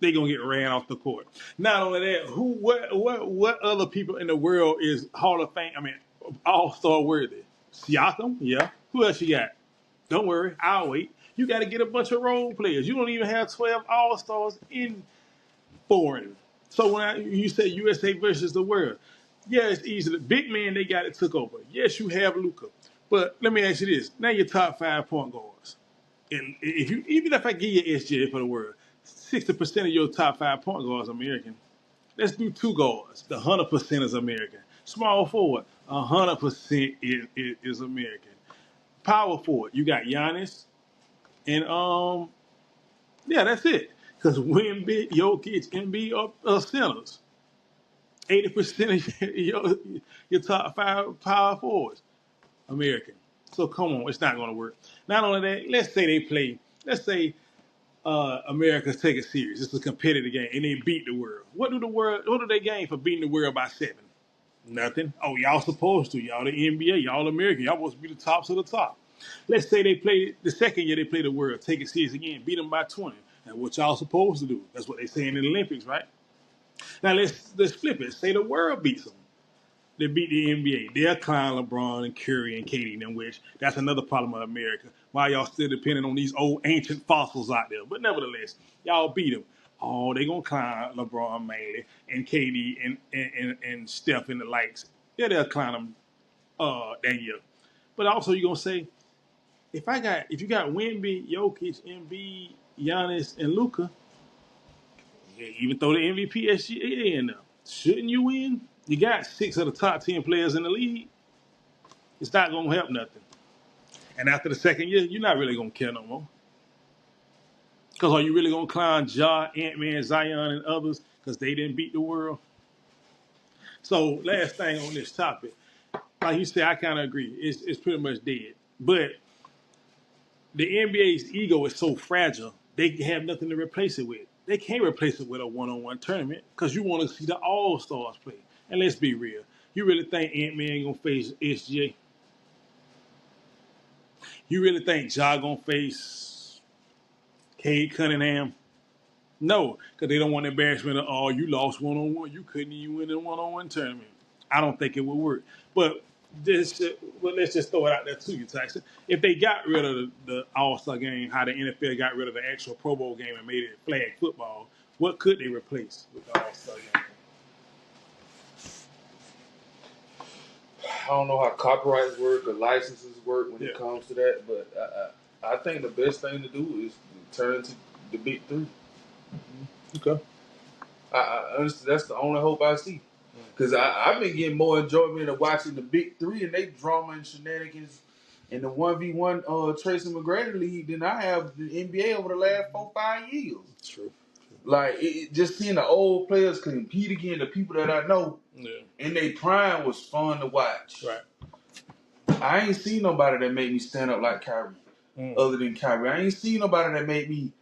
Speaker 1: They gonna get ran off the court. Not only that, what other people in the world is Hall of Fame? I mean, All-Star worthy? Siakam, yeah. Who else you got? Don't worry, I'll wait. You got to get a bunch of role players. You don't even have 12 All-Stars in foreign. So when you say USA versus the world, yeah, it's easy. The big man they got it took over. Yes, you have Luka, but let me ask you this: now your top 5 point guards, and if you even if I give you SJ for the world, 60% of your top 5 point guards are American. Let's do 2 guards. The 100% is American. Small forward, 100% is American. Power forward, you got Giannis, and yeah, that's it. Because Wemby, Jokic, Embiid are centers. 80% of your top 5 power forwards, American. So come on, it's not going to work. Not only that, let's say they play. Let's say Americans take it serious. It's a competitive game, and they beat the world. What do they gain for beating the world by 7? Nothing. Oh, y'all supposed to. Y'all the NBA. Y'all American. Y'all supposed to be the tops of the top. Let's say they play the second year they play the world, take it serious again, beat them by 20. And what y'all supposed to do? That's what they say in the Olympics, right? Now let's flip it. Say the world beats them. They beat the NBA. They'll clown LeBron and Curry and Katie and them, which that's another problem of America. Why y'all still depending on these old ancient fossils out there? But nevertheless, y'all beat them. Oh, they gonna clown LeBron mainly and Katie and Steph and the likes. Yeah, they'll clown them that year. But also you gonna say, if you got Wemby, Jokic, Embiid, Giannis, and Luka, even though the MVP SGA in there, shouldn't you win? You got 6 of the top 10 players in the league. It's not gonna help nothing. And after the second year, you're not really gonna care no more. Because are you really gonna clown Ja, Ant-Man, Zion, and others because they didn't beat the world? So last thing on this topic, like you said, I kind of agree. It's pretty much dead. But the NBA's ego is so fragile, they have nothing to replace it with. They can't replace it with a one-on-one tournament because you want to see the All-Stars play. And let's be real. You really think Ant-Man going to face SGA? You really think Ja going to face Cade Cunningham? No, because they don't want the embarrassment of, oh, you lost one-on-one. You couldn't even win a one-on-one tournament. I don't think it would work. But let's just throw it out there to you, Tyson. If they got rid of the All-Star game, how the NFL got rid of the actual Pro Bowl game and made it flag football, what could they replace with the All-Star game?
Speaker 2: I don't know how copyrights work or licenses work when it comes to that, but I think the best thing to do is turn into the big 3.
Speaker 1: Okay.
Speaker 2: I honestly, that's the only hope I see. Because I've been getting more enjoyment of watching the big 3 and they drama and shenanigans in the 1v1 Tracy McGrady league than I have the NBA over the last 4-5 years.
Speaker 1: True.
Speaker 2: Like, just seeing the old players compete against the people that I know in their prime was fun to watch.
Speaker 1: Right.
Speaker 2: I ain't seen nobody that made me stand up like Kyrie, other than Kyrie. I ain't seen nobody that made me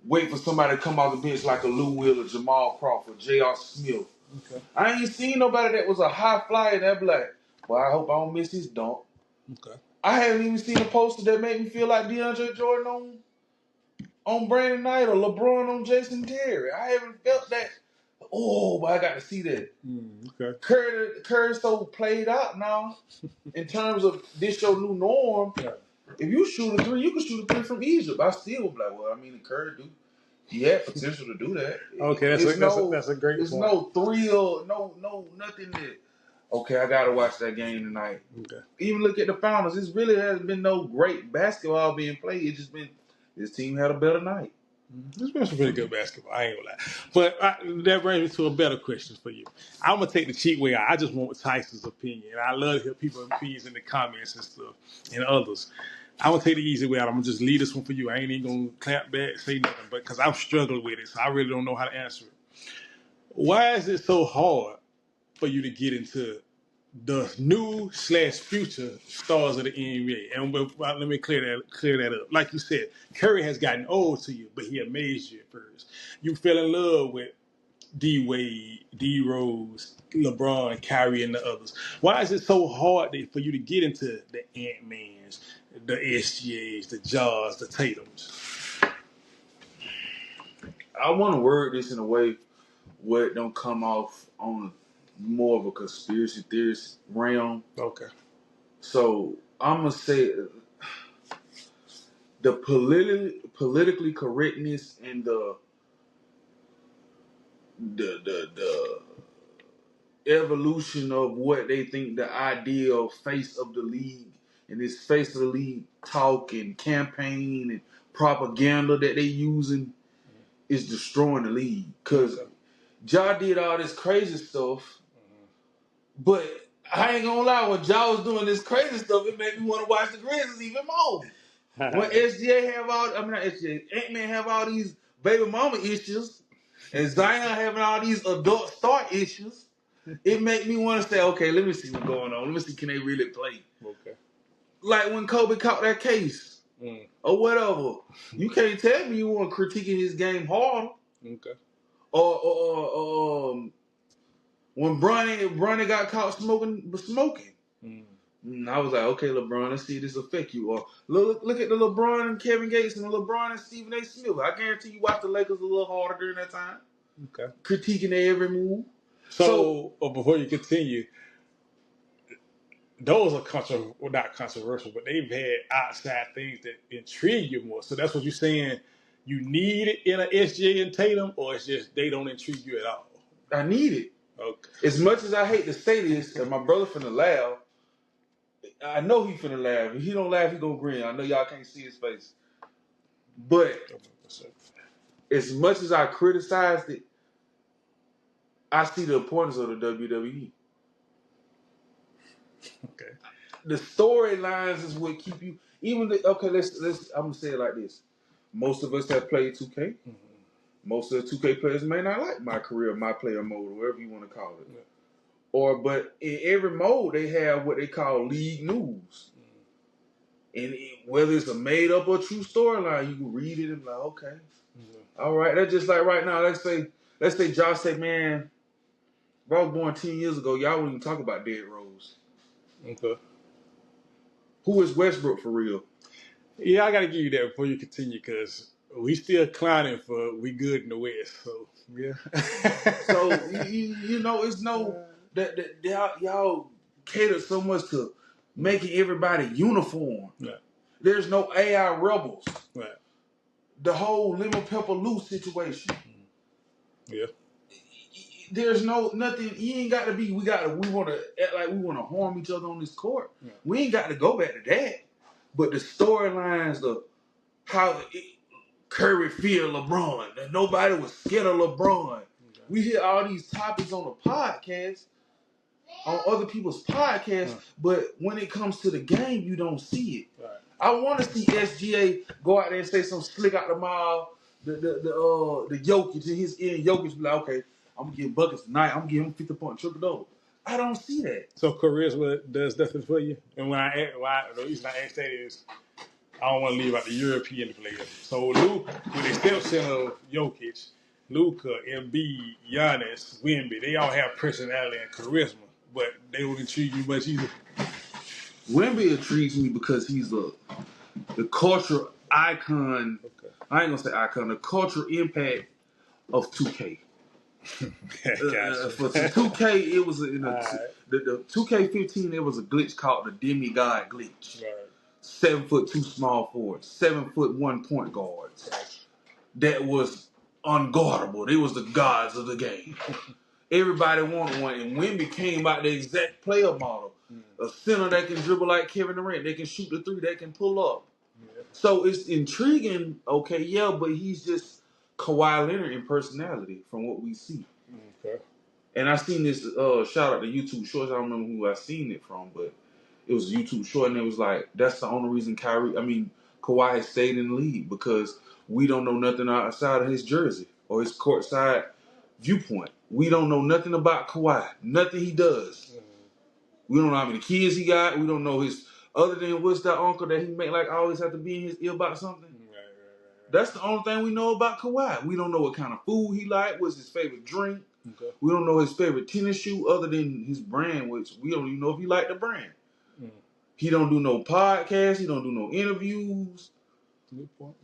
Speaker 2: wait for somebody to come off the bench like a Lou Will or Jamal Crawford, J.R. Smith. Okay. I ain't seen nobody that was a high flyer that be like, well, I hope I don't miss his dunk. Okay. I haven't even seen a poster that made me feel like DeAndre Jordan on Brandon Knight or LeBron on Jason Terry. I haven't felt that. Oh, but I got to see that.
Speaker 1: Okay.
Speaker 2: Curry's so played out now in terms of this your new norm. Yeah. If you shoot a 3, you can shoot a 3 from Egypt. I still would be like, well, I mean, Curry do. He had potential to do that.
Speaker 1: Okay, that's a great point.
Speaker 2: There's no thrill, no nothing that okay, I gotta watch that game tonight.
Speaker 1: Okay.
Speaker 2: Even look at the finals. This really hasn't been no great basketball being played. It's just been this team had a better night.
Speaker 1: It's been some pretty good basketball. I ain't gonna lie. But that brings me to a better question for you. I'm gonna take the cheap way out. I just want Tyson's opinion. I love to hear people's opinions in the comments and stuff, and others. I'm gonna take the easy way out. I'm gonna just leave this one for you. I ain't even gonna clap back, say nothing, but because I'm struggling with it, so I really don't know how to answer it. Why is it so hard for you to get into the new/future stars of the NBA? And let me clear that up. Like you said, Curry has gotten old to you, but he amazed you at first. You fell in love with D Wade, D Rose, LeBron, Kyrie, and the others. Why is it so hard for you to get into the Ant-Mans, the SGAs, the Jaws, the Tatums?
Speaker 2: I want to word this in a way where it don't come off on more of a conspiracy theorist realm.
Speaker 1: Okay.
Speaker 2: So I'm gonna say the politically correctness and the evolution of what they think the ideal face of the league and this face of the league talk and campaign and propaganda that they using is destroying the league. Cause Ja did all this crazy stuff, but I ain't gonna lie, when Ja was doing this crazy stuff, it made me want to watch the Grizzlies even more. When SGA have all, I mean not SGA, Ant-Man have all these baby mama issues, and Zion having all these adult star issues, it make me want to say, okay, let me see what's going on. Let me see, can they really play?
Speaker 1: Okay.
Speaker 2: Like when Kobe caught that case or whatever. You can't tell me you want critiquing his game hard.
Speaker 1: Okay.
Speaker 2: Or when Bronny got caught smoking. I was like, okay, LeBron, let's see if this affect you. Or look at the LeBron and Kevin Gates and the LeBron and Stephen A. Smith. I guarantee you watched the Lakers a little harder during that time.
Speaker 1: Okay.
Speaker 2: Critiquing their every move.
Speaker 1: So before you continue, those are not controversial, but they've had outside things that intrigue you more. So that's what you're saying. You need it in an SJ and Tatum, or it's just they don't intrigue you at all.
Speaker 2: I need it.
Speaker 1: Okay.
Speaker 2: As much as I hate to say this, and my brother finna laugh, I know he finna laugh. If he don't laugh, he gonna grin. I know y'all can't see his face. But as much as I criticized it, I see the importance of the WWE.
Speaker 1: Okay.
Speaker 2: The storylines is what keep you. Let's. I'm gonna say it like this. Most of us have played 2K. Mm-hmm. Most of the 2K players may not like my career, my player mode, whatever you want to call it. Yeah. But in every mode, they have what they call league news. And whether it's a made up or true storyline, you can read it and be like, okay, all right. That's just like right now. Let's say Josh say, man, bro, I was born 10 years ago. Y'all wouldn't even talk about Dead Rose. Okay. Who is Westbrook for real?
Speaker 1: Yeah, I got to give you that before you continue because we still clowning for we good in the West. So yeah.
Speaker 2: So you know, it's no that y'all cater so much to making everybody uniform. Right. There's no AI rebels. Right. The whole lemon pepper loose situation. Yeah. There's nothing. You ain't got to be. We want to act like we want to harm each other on this court. Yeah. We ain't got to go back to that. But the storylines, how Curry feared LeBron, that nobody was scared of LeBron. Okay. We hear all these topics on the podcast, on other people's podcasts, but when it comes to the game, you don't see it. Right. I want to see SGA go out there and say some slick out the mouth, the Jokic in his ear, and Jokic be like, okay, I'm gonna give buckets tonight. I'm gonna give him 50-point triple-double. I don't see that. So charisma does nothing for you. And the reason I ask that is I don't want to leave out the European players. So Luke, with the exception of Jokic, Luka, Embiid, Giannis, Wemby, they all have personality and charisma, but they don't intrigue you much either. Wemby intrigues me because he's the cultural icon. Okay. I ain't gonna say icon. The cultural impact of 2K. Gotcha. For 2K, it was the 2K15. There was a glitch called the demigod glitch. Right. 7'2" small forwards, 7'1" point guards. That was unguardable. They was the gods of the game. Everybody wanted one, and Wemby came out the exact player model. A center that can dribble like Kevin Durant, they can shoot the three, they can pull up. Yeah. So it's intriguing, okay, yeah, but he's just Kawhi Leonard in personality from what we see. Okay. And I seen this shout out to YouTube Shorts. I don't remember who I seen it from, but it was a YouTube short, and it was like, that's the only reason Kawhi has stayed in the league, because we don't know nothing outside of his jersey or his courtside viewpoint. We don't know nothing about Kawhi, nothing he does. We don't know how many kids he got. We don't know his, other than what's that uncle that he make like always have to be in his ear about something. Right. That's the only thing we know about Kawhi. We don't know what kind of food he like, what's his favorite drink. Okay. We don't know his favorite tennis shoe other than his brand, which we don't even know if he like the brand. He don't do no podcasts. He don't do no interviews. Good point.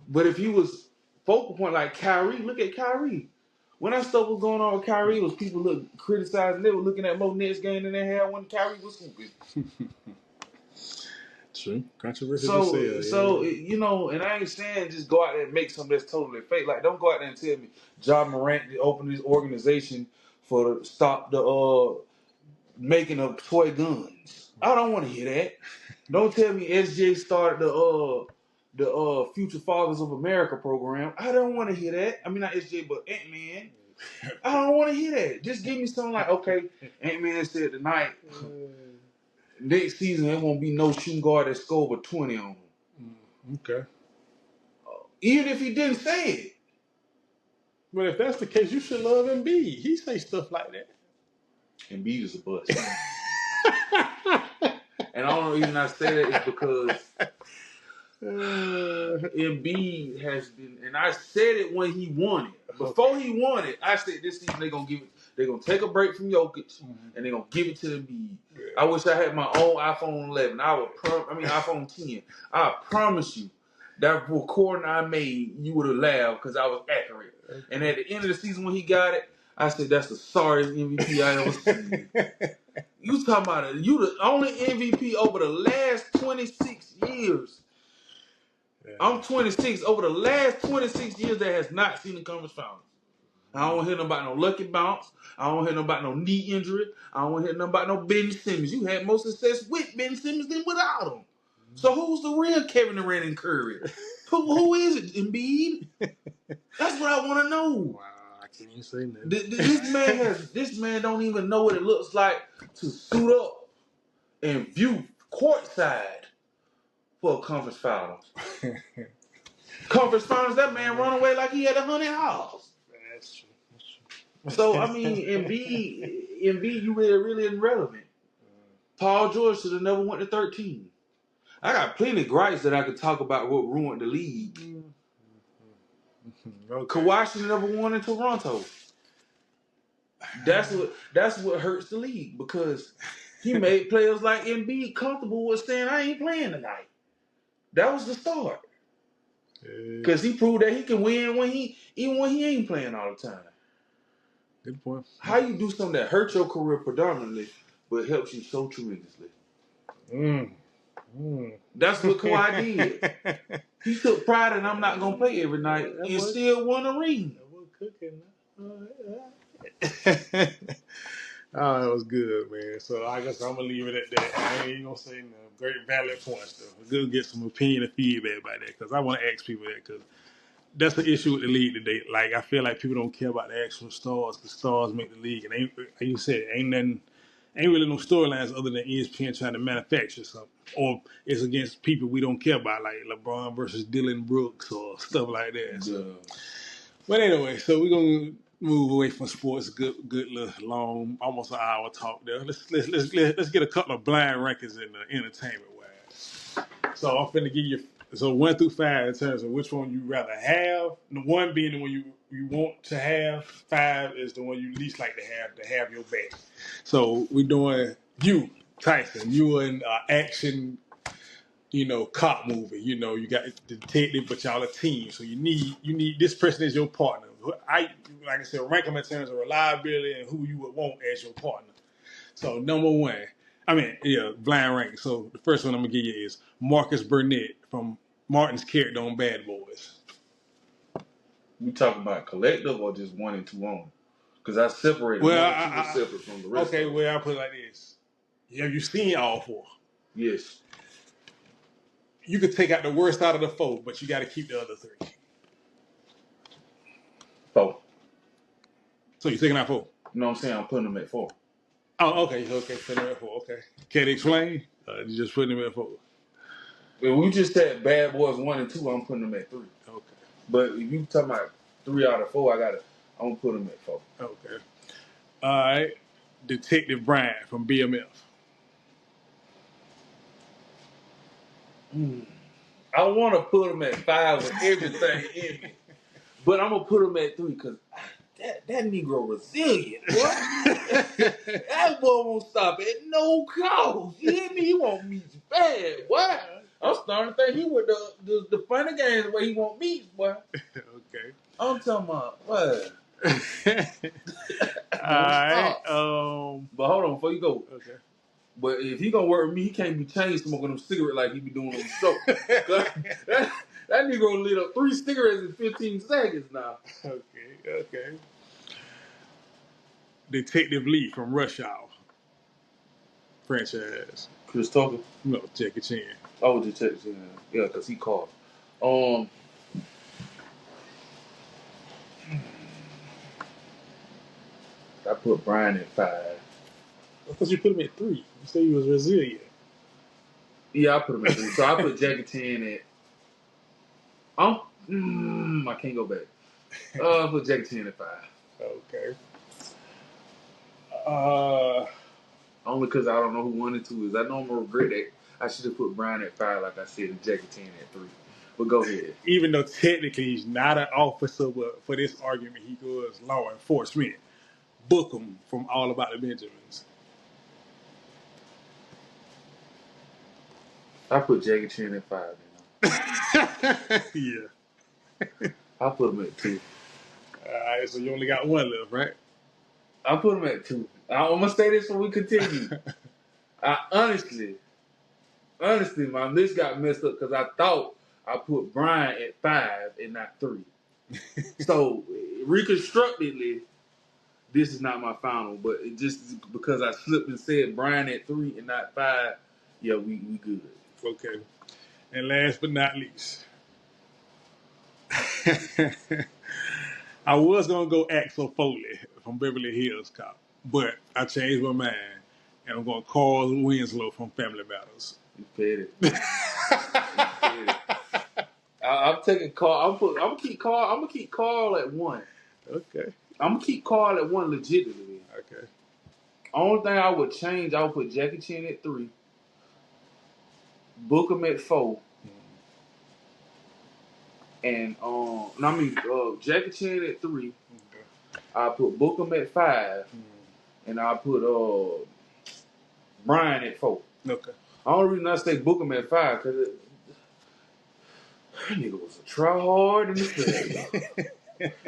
Speaker 2: But if he was focal point like Kyrie, look at Kyrie. When that stuff was going on with Kyrie, it was people criticizing. They were looking at more Nets game than they had when Kyrie was hooping.
Speaker 1: True. Controversial to say.
Speaker 2: And I ain't saying just go out there and make something that's totally fake. Like, don't go out there and tell me John Morant opened this organization for stop the making of toy guns. I don't want to hear that. Don't tell me SJ started the Future Fathers of America program. I don't want to hear that. I mean, not SJ, but Ant-Man. I don't want to hear that. Just give me something like, okay, Ant-Man said tonight, next season there won't be no shooting guard that score over 20 on him.
Speaker 1: Okay.
Speaker 2: Even if he didn't say it.
Speaker 1: But if that's the case, you should love Embiid. He say stuff like that.
Speaker 2: Embiid is a bust. And the only reason I say that is because Embiid has been, and I said it when he won it. Before he won it, I said this season they're gonna take a break from Jokic, and they're gonna give it to Embiid. Yeah. I wish I had my own iPhone 11. iPhone 10. I promise you, that recording I made, you would have laughed because I was accurate. Okay. And at the end of the season when he got it, I said that's the sorriest MVP I ever seen. You talking about it? You the only MVP over the last 26 years. Yeah. I'm 26. Over the last 26 years that has not seen the conference finals. I don't hear nothing about no lucky bounce. I don't hear nothing about no knee injury. I don't hear nothing about no Ben Simmons. You had more success with Ben Simmons than without him. So who's the real Kevin Durant and Curry? Who is it? Embiid? That's what I want to know.
Speaker 1: Wow, I can't even say nothing.
Speaker 2: This man don't even know what it looks like to suit up and view courtside for a conference finals. Conference finals, that man run away like he had 100 hours.
Speaker 1: That's true.
Speaker 2: So I mean, Embiid, you really irrelevant. Paul George should have never went to 13. I got plenty of gripes that I could talk about what ruined the league. Okay. Kawhi should have never won in Toronto. That's what hurts the league, because he made players like Embiid comfortable with saying, I ain't playing tonight. That was the start. Because he proved that he can win even when he ain't playing all the time.
Speaker 1: Good point.
Speaker 2: How you do something that hurts your career predominantly but helps you so tremendously? That's what Kawhi did. He took pride in, I'm not going to play every night, and still won a ring.
Speaker 1: Oh, that was good, man. So I guess I'm going to leave it at that. I ain't going to say no great valid points, though. We're going to get some opinion and feedback about that, because I want to ask people that, because that's the issue with the league today. Like, I feel like people don't care about the actual stars, because stars make the league. And like you said, ain't really no storylines other than ESPN trying to manufacture something. Or it's against people we don't care about, like LeBron versus Dylan Brooks or stuff like that. So. Yeah. But anyway, so we're going to move away from sports. Good little long, almost an hour talk there. Let's get a couple of blind rankings in the entertainment wise. So I'm finna give you 1 through 5 in terms of which one you rather have. The 1 being the one you want to have. 5 is the one you least like to have your back. So we're doing you, Tyson. You are in action, cop movie. You got the detective, but y'all a team. So you need this person as your partner. Like I said, rank them in terms of reliability and who you would want as your partner. So number 1, blind rank. So the first one I'm gonna give you is Marcus Burnett from Martin's character on Bad Boys.
Speaker 2: We talking about collective or just 1 and 2 on? Because I separated.
Speaker 1: Well,
Speaker 2: 1 and 2 was separate from the rest
Speaker 1: okay,
Speaker 2: of them.
Speaker 1: well, I'll put it like this. Have you seen all 4?
Speaker 2: Yes.
Speaker 1: You could take out the worst out of the 4, but you got to keep the other 3.
Speaker 2: 4.
Speaker 1: So you're taking out 4?
Speaker 2: You know what I'm saying? I'm putting them at 4.
Speaker 1: Oh, okay. Put them at 4. Okay. Can you explain? You just putting them at 4.
Speaker 2: If we just said Bad Boys 1 and 2, I'm putting them at 3.
Speaker 1: Okay.
Speaker 2: But if you talking about 3 out of 4, I'm gonna put them at 4.
Speaker 1: Okay. All right. Detective Brian from BMF.
Speaker 2: I want to put them at 5 with everything in me. But I'm going to put them at 3 because that Negro resilient, boy. That boy won't stop at no cost. You hear me? He won't meet you bad, boy. I'm starting to think he with the funny games where he won't meet, boy.
Speaker 1: Okay.
Speaker 2: I'm talking about, what?
Speaker 1: Alright.
Speaker 2: But hold on, before you go.
Speaker 1: Okay.
Speaker 2: But if he gonna work with me, he can't be chain smoking them cigarettes like he be doing on the show. that Negro lit up 3 cigarettes in 15 seconds now.
Speaker 1: Okay. Detective Lee from Rush Hour franchise.
Speaker 2: Chris Tucker?
Speaker 1: No, Jackie Chan.
Speaker 2: Oh, Detective Chan. Yeah, because he called. I put Brian at 5.
Speaker 1: Because you put him at 3. You said he was resilient.
Speaker 2: Yeah, I put him at 3. So I put Jackie Chan at. I can't go back. I put Jackie Chan at 5.
Speaker 1: Okay.
Speaker 2: Only because I don't know who 1 and 2 is. I know I'm gonna regret that. I should have put Brian at 5, like I said, and Jackie Chan at 3. But go ahead.
Speaker 1: Even though technically he's not an officer, but for this argument, he was law enforcement. Book him from All About the Benjamins.
Speaker 2: I put Jackie Chan at 5.
Speaker 1: Yeah.
Speaker 2: I put him at 2.
Speaker 1: Alright, so you only got 1 left, right?
Speaker 2: I put him at 2. I'm gonna say this when we continue. I honestly, my list got messed up because I thought I put Brian at 5 and not 3. So reconstructedly, this is not my final, but it just because I slipped and said Brian at 3 and not 5. Yeah, we good.
Speaker 1: Okay. And last but not least, I was gonna go Axel Foley from Beverly Hills Cop, but I changed my mind, and I'm going Carl Winslow from Family Matters.
Speaker 2: You petty. I'm taking Carl. I'm gonna keep Carl. I'm gonna keep Carl at 1.
Speaker 1: Okay.
Speaker 2: I'm gonna keep Carl at 1 legitimately.
Speaker 1: Okay.
Speaker 2: Only thing I would change, I would put Jackie Chan at 3, book him at 4, and Jackie Chan at 3.
Speaker 1: Okay.
Speaker 2: I put Bookham at 5, and I put Brian at 4.
Speaker 1: Okay.
Speaker 2: The only reason I say Bookham at 5 because that nigga was a try hard and fail.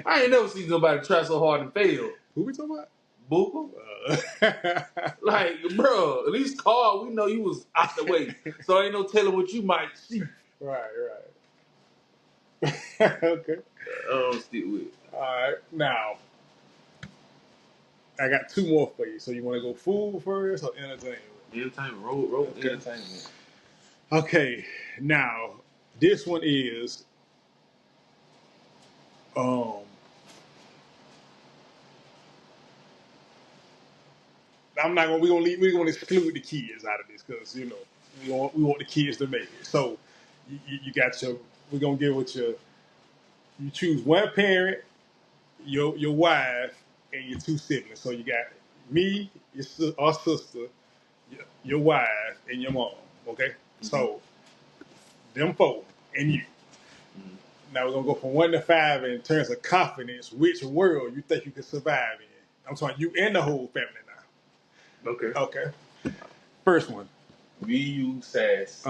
Speaker 2: I ain't never seen nobody try so hard and fail.
Speaker 1: Who we talking about?
Speaker 2: Bookham? Like, bro, at least Carl, we know you was out the way, so ain't no telling what you might see.
Speaker 1: Right. Okay.
Speaker 2: Stick with it.
Speaker 1: All right. Now, I got 2 more for you. So you want to go food first or entertainment?
Speaker 2: Entertainment, roll
Speaker 1: Okay.
Speaker 2: entertainment.
Speaker 1: Okay. Now, this one is I'm not gonna we're gonna exclude the kids out of this because we want the kids to make it. So you got we're gonna give it you choose one parent, your wife, and your 2 siblings. So you got me, our sister, your wife, and your mom. Okay, so them 4 and you. Now we're gonna go from 1 to 5 in terms of confidence. Which world you think you could survive in? I'm talking you and the whole family now. Okay. First one.
Speaker 2: VU, Sass,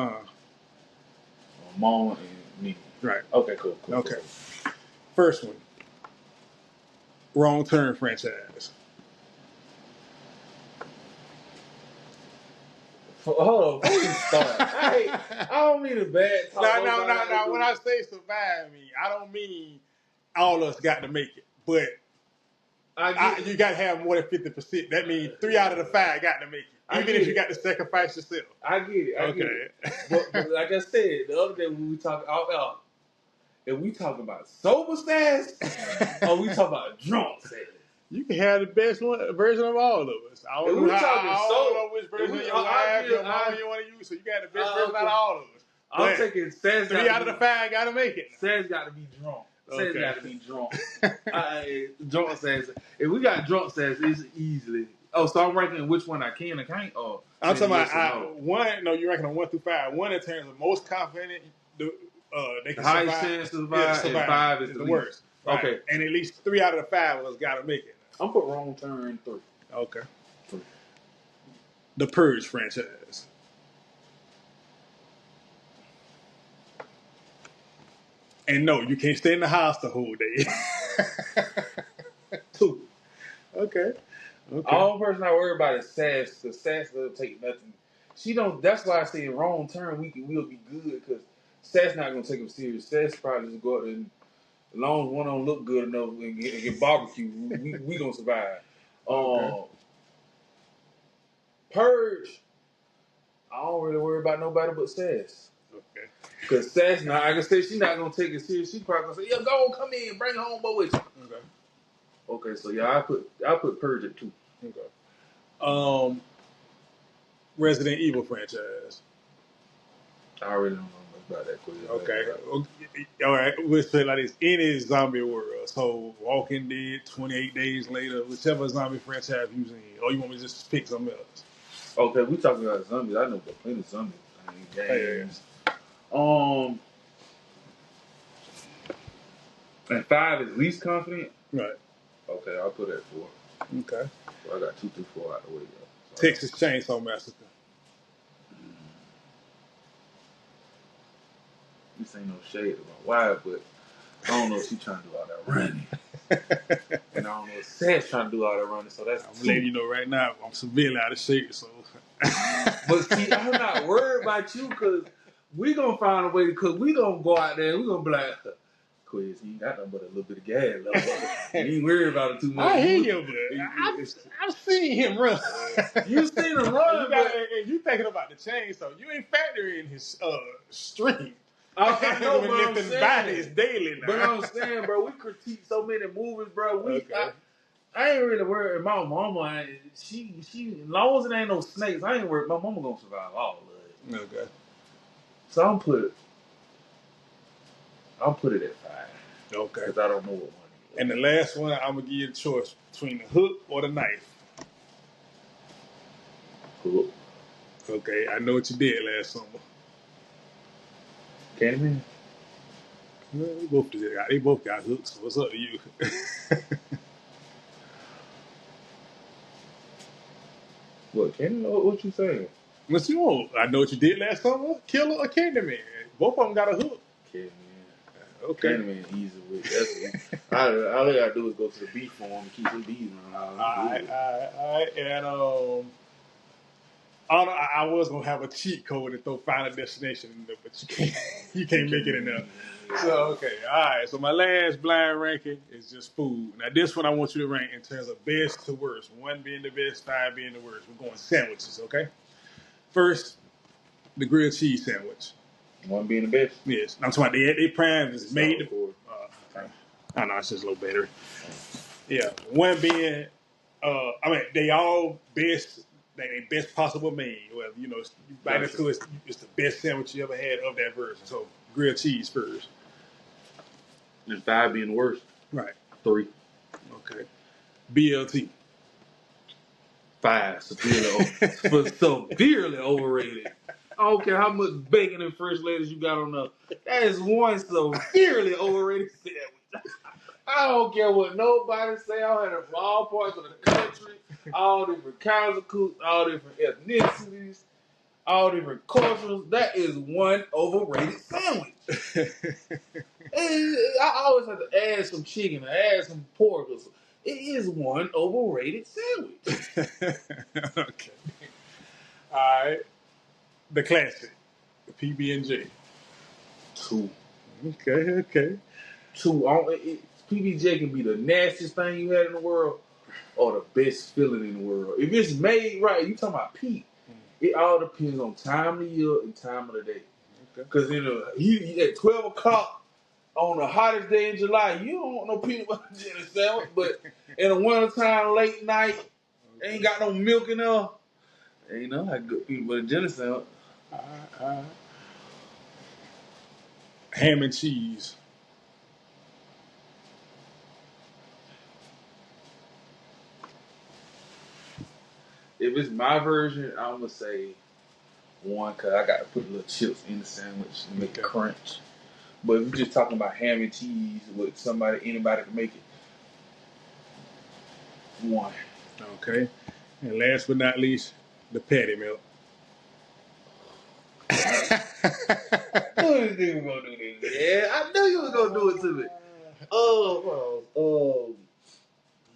Speaker 2: Mama, and me.
Speaker 1: Right.
Speaker 2: Okay, cool.
Speaker 1: Okay. First one. Wrong Turn franchise.
Speaker 2: Hold on, before you start, I don't mean a bad talk.
Speaker 1: No. When I say survive me, I don't mean all of us got to make it. But You got to have more than 50%. That means 3 out of the 5 got to make it, even if you got to sacrifice yourself.
Speaker 2: I get it. I get it. But like I said, the other day when we talk out, if we talk about sober sass or we talk about drunk sass.
Speaker 1: You can have the best version of all of us. I don't know which version of your wife, your mama you want to use, so you got the best version out of all of us.
Speaker 2: I'm taking sass.
Speaker 1: 3 out of the 5 got to make it.
Speaker 2: Sass got to be drunk. Sass got to be drunk. Drunk sass. If we got drunk sass, it's easily. Oh, so I'm ranking which one I can and can't? Or
Speaker 1: I'm talking about one. No, you're ranking on 1 through 5. 1 in terms of most confident. They can
Speaker 2: highest chance to survive, and 5 is the worst.
Speaker 1: Right. Okay, and at least 3 out of the 5 of us got to make it.
Speaker 2: I'm put Wrong Turn 3.
Speaker 1: Okay. 3. The Purge franchise. And no, you can't stay in the house the whole day.
Speaker 2: 2.
Speaker 1: Okay.
Speaker 2: All person I worry about is Sass, because Sass doesn't take nothing. She don't. That's why I say Wrong Turn we'll be good, because Sass not gonna take him serious. Sass probably just go out there and, as long as one don't look good enough and get barbecue, we gonna survive. Purge, I don't really worry about nobody but Sass.
Speaker 1: Okay.
Speaker 2: Because Sass, now I can say she's not gonna take it serious. She probably gonna say, "Yeah, go on, come in, bring homeboy with you."
Speaker 1: Okay.
Speaker 2: Okay, so yeah, I put Purge at 2.
Speaker 1: Okay. Resident Evil franchise.
Speaker 2: I already don't know much about that.
Speaker 1: Okay. All right. We'll say it like this: any zombie world. So Walking Dead, 28 Days Later, whichever zombie franchise you're using, or you want me to just pick something else?
Speaker 2: Okay, we talking about zombies. I know about plenty of zombies games. And 5 is least confident.
Speaker 1: Right.
Speaker 2: Okay, I'll put it at 4.
Speaker 1: Okay.
Speaker 2: So I got 2 through 4 out the way.
Speaker 1: So Texas Chainsaw Massacre.
Speaker 2: This ain't no shade to my wife, but I don't know if she's trying to do all that running. And I don't know if Sass trying to do all that running, so that's
Speaker 1: I'm letting you know right now, I'm severely out of shape, so.
Speaker 2: But see, I'm not worried about you, because we gonna find a way, because we gonna go out there and we gonna be like, Quiz, he ain't got nothing but a little bit of gas left. He ain't worried about it too much.
Speaker 1: I hear you, but I've seen him run.
Speaker 2: You seen him run,
Speaker 1: and you thinking about the chainsaw. You ain't factoring his strength.
Speaker 2: I know, but I'm
Speaker 1: lifting bodies daily now.
Speaker 2: But I'm saying, bro, we critique so many movies, bro. I ain't really worried. My mama, she, as long as it ain't no snakes, I ain't worried. My mama gonna survive all of it.
Speaker 1: Okay.
Speaker 2: So I'll put it at 5.
Speaker 1: Okay.
Speaker 2: Because I don't know what one is.
Speaker 1: And the last one, I'm gonna give you a choice between the hook or the knife.
Speaker 2: Hook.
Speaker 1: Okay, I know what you did last summer.
Speaker 2: Candyman?
Speaker 1: They both got hooks, so what's up to you?
Speaker 2: What, Candyman? What you saying?
Speaker 1: What you want? I know what you did last summer. Killer or Candyman? Both of them got a hook.
Speaker 2: Candyman.
Speaker 1: Okay.
Speaker 2: Candyman easy with. All they gotta do is go to the bee farm and keep some bees around.
Speaker 1: All right. And I was gonna have a cheat code and throw Final Destination in there, but you can't make it in there. So okay, all right. So my last blind ranking is just food. Now this one I want you to rank in terms of best to worst. 1 being the best, 5 being the worst. We're going sandwiches, okay? First, the grilled cheese sandwich.
Speaker 2: 1 being the best.
Speaker 1: Yes, I'm talking about they prime is made. I know it's just a little better. Yeah, 1 being. They all best. They best possible made. Well, you bite into it, it's the best sandwich you ever had of that version. So grilled cheese first.
Speaker 2: And 5 being the worst.
Speaker 1: Right.
Speaker 2: 3.
Speaker 1: Okay. BLT.
Speaker 2: 5. Severely overrated. I don't care how much bacon and fresh lettuce you got on the. That is one severely overrated sandwich. I don't care what nobody say. I had it from all parts of the country, all different kinds of cooks, all different ethnicities, all different cultures. That is one overrated sandwich. I always have to add some chicken, add some pork. It is one overrated sandwich.
Speaker 1: Okay. All right. The classic, the PB&J.
Speaker 2: 2.
Speaker 1: Okay.
Speaker 2: 2. PBJ can be the nastiest thing you had in the world or the best feeling in the world. If it's made right, you talking about peak. It all depends on time of the year and time of the day. Because he at 12 o'clock on the hottest day in July, you don't want no peanut butter jelly sandwich. But in the wintertime, late night, ain't got no milk in there. Ain't no how good peanut butter jelly sandwich.
Speaker 1: Ham and cheese.
Speaker 2: If it's my version, I'm gonna say one because I got to put little chips in the sandwich to make it crunch. But if you're just talking about ham and cheese with anybody can make it. One.
Speaker 1: Okay. And last but not least, the patty milk.
Speaker 2: I knew this nigga was gonna do this. Yeah, I knew you was gonna do it to me.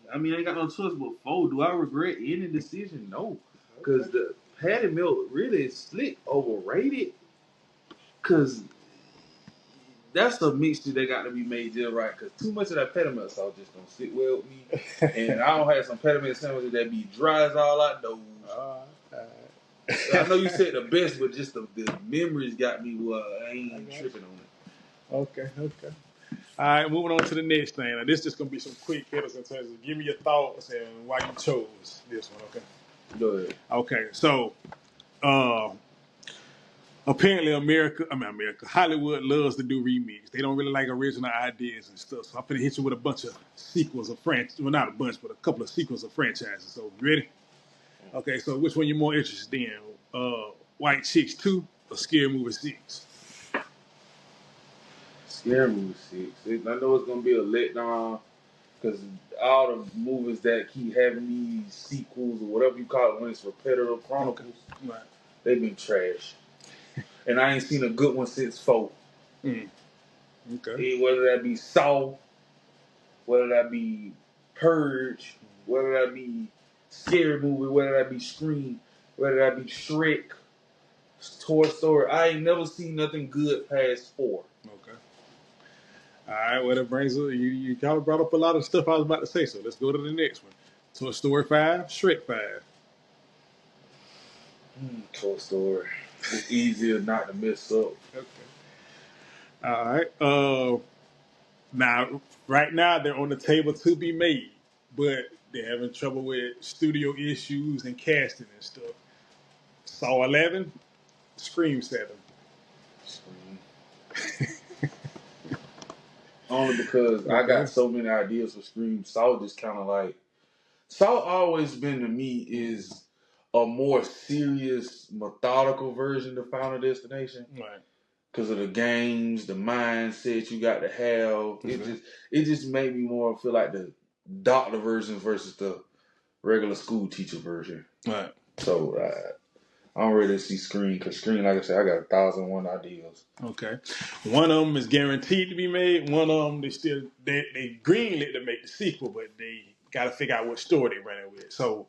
Speaker 2: I mean, I ain't got no choice but four. Do I regret any decision? No, because the patty milk really is slick overrated. Because that's a mixture that got to be made just right. Because too much of that patty milk sauce just don't sit well with me. And I don't have some patty milk sandwiches that be dry as all I know. I know you said the best, but just the memories got me. I ain't tripping on it.
Speaker 1: Okay. All right, moving on to the next thing. Now, this is just going to be some quick hitters in terms of give me your thoughts and why you chose this one, okay?
Speaker 2: Go ahead.
Speaker 1: Okay, so apparently Hollywood loves to do remakes. They don't really like original ideas and stuff. So I'm going to hit you with a bunch of sequels of well, not a bunch, but a couple of sequels of franchises. So, you ready? Okay, so which one you more interested in? White Chicks 2 or Scary Movie 6?
Speaker 2: Scary Movie 6. I know it's going to be a letdown because all the movies that keep having these sequels or whatever you call it when it's repetitive chronicles,
Speaker 1: Right.
Speaker 2: they've been trash. And I ain't seen a good one since 4.
Speaker 1: Okay.
Speaker 2: Whether that be Saw, whether that be Purge, whether that be Scary Movie, whether that be Scream, whether that be Shrek, Toy Story. I ain't never seen nothing good past 4.
Speaker 1: Okay. All right, well, that brings us, you kind of brought up a lot of stuff I was about to say, so let's go to the next one. Toy Story 5, Shrek 5.
Speaker 2: Toy Story. It's easier not to mess up.
Speaker 1: Okay. All right. Now, right now, they're on the table to be made, but they're having trouble with studio issues and casting and stuff. Saw 11, Scream 7.
Speaker 2: Scream. Only because I got so many ideas for Scream. Saw just kind of like... Saw always been to me is a more serious, methodical version of Final Destination.
Speaker 1: Right.
Speaker 2: Because of the games, the mindset you got to have. It just made me more feel like the doctor version versus the regular school teacher version.
Speaker 1: Right.
Speaker 2: So I don't really see Scream because Scream, like I said, I got 1,001 ideas.
Speaker 1: Okay. One of them is guaranteed to be made. One of them, they greenlit to make the sequel, but they got to figure out what story they running with. So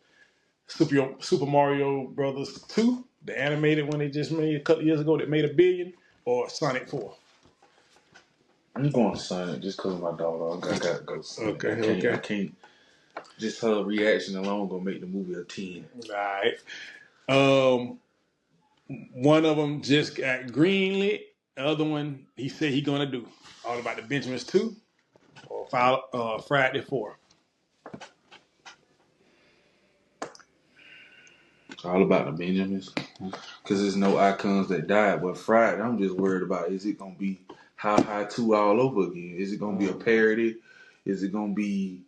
Speaker 1: Super Mario Brothers 2, the animated one they just made a couple years ago that made $1 billion, or Sonic 4?
Speaker 2: I'm going Sonic just because of my daughter. I gotta go Sonic.
Speaker 1: Okay.
Speaker 2: I can't. Just her reaction alone gonna make the movie a 10.
Speaker 1: All right. One of them just got greenlit. The other one, he said he gonna do. All About the Benjamins 2 or Friday 4.
Speaker 2: All About the Benjamins. Because there's no icons that died. But Friday, I'm just worried about, is it going to be How High 2 all over again? Is it going to be a parody? Is it going to be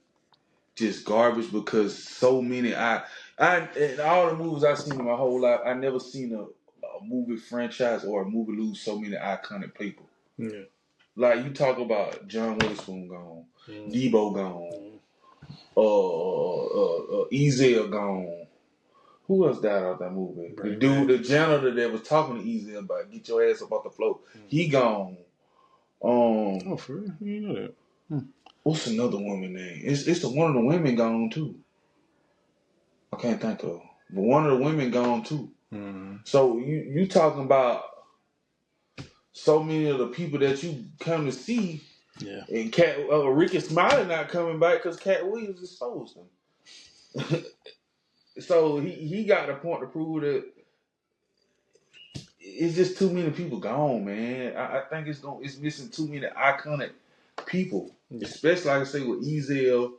Speaker 2: just garbage? Because so many... in all the movies I've seen in my whole life, I never seen a movie franchise or a movie lose so many iconic people.
Speaker 1: Yeah.
Speaker 2: Like, you talk about John Witherspoon gone. Debo gone. Ezel gone. Who else died out that movie? The dude, the janitor that was talking to Easy about get your ass up off the floor. He gone.
Speaker 1: Oh, for real? You didn't know that.
Speaker 2: What's another woman name? It's one of the women gone too. I can't think of. But one of the women gone too. Mm-hmm. So you talking about so many of the people that you come to see
Speaker 1: Yeah.
Speaker 2: And Ricky Smiley not coming back because Cat Williams exposed him. So he got the point to prove that it's just too many people gone, man. I think it's missing too many iconic people, especially like I say with Ezel,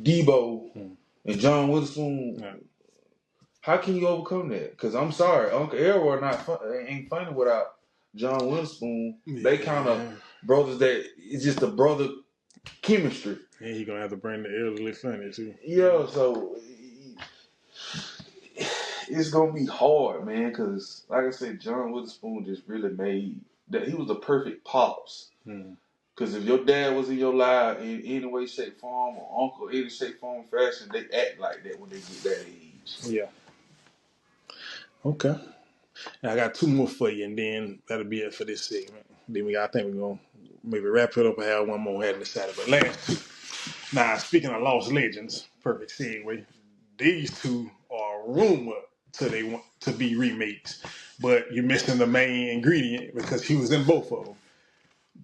Speaker 2: Debo, and John Witherspoon.
Speaker 1: Yeah.
Speaker 2: How can you overcome that? Because I'm sorry, Uncle Elroy ain't funny without John Witherspoon. Yeah. They kind of brothers that it's just a brother chemistry.
Speaker 1: And he gonna have to bring the elderly funny too.
Speaker 2: Yeah, so it's gonna be hard, man. Because like I said, John Witherspoon just really made that he was the perfect pops. Because if your dad was in your life in any way, shape, form, or uncle, any shape, form, fashion, they act like that when they get that age.
Speaker 1: Yeah. Okay. Now I got two more for you, and then that'll be it for this segment. Then I think we're gonna maybe wrap it up and have one more hadn't decided. But last two. Now, speaking of lost legends, perfect segue. These two are rumored they want to be remakes, but you're missing the main ingredient because he was in both of them.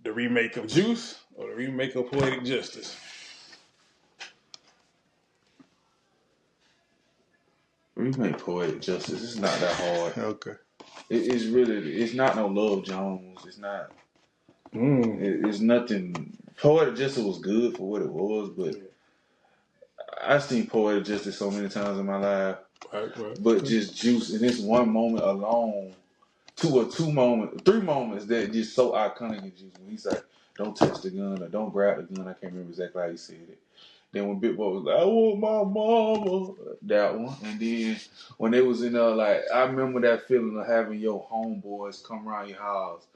Speaker 1: The remake of Juice or the remake of Poetic Justice.
Speaker 2: Remake Poetic Justice. It's not that hard.
Speaker 1: Okay.
Speaker 2: It's not no Love Jones. It's not. It's nothing. Poetic Justice was good for what it was, but I've seen Poetic Justice so many times in my life.
Speaker 1: Right.
Speaker 2: But just Juice in this one moment alone, three moments that just so iconic in Juice. When he's like, "Don't touch the gun" or "Don't grab the gun." I can't remember exactly how he said it. Then when Big Boy was like, "I want my mama," that one. And then when they was in I remember that feeling of having your homeboys come around your house.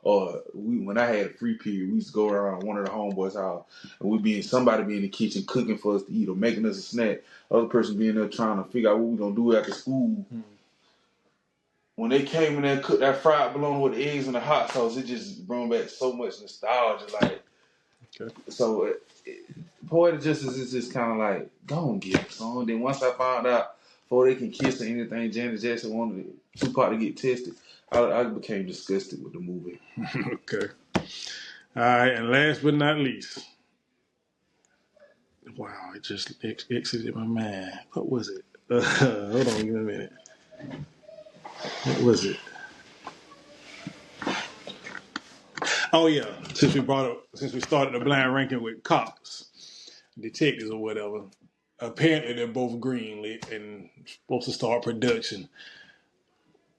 Speaker 2: Or when I had a free period, we used to go around one of the homeboys' house, and somebody be in the kitchen cooking for us to eat or making us a snack. Other person being there trying to figure out what we gonna do after school. When they came in there and cooked that fried bologna with the eggs and the hot sauce, it just brought back so much nostalgia. So Poetic Justice is just kind of like, go and get it, son. Then once I found out before they can kiss or anything, Janet Jackson wanted Tupac to get tested. I became disgusted with the movie.
Speaker 1: Okay. All right, and last but not least. Wow, it just exited my mind. What was it? Hold on, give me a minute. What was it? Oh yeah, since we started the blind ranking with cops, detectives or whatever. Apparently they're both greenlit and supposed to start production,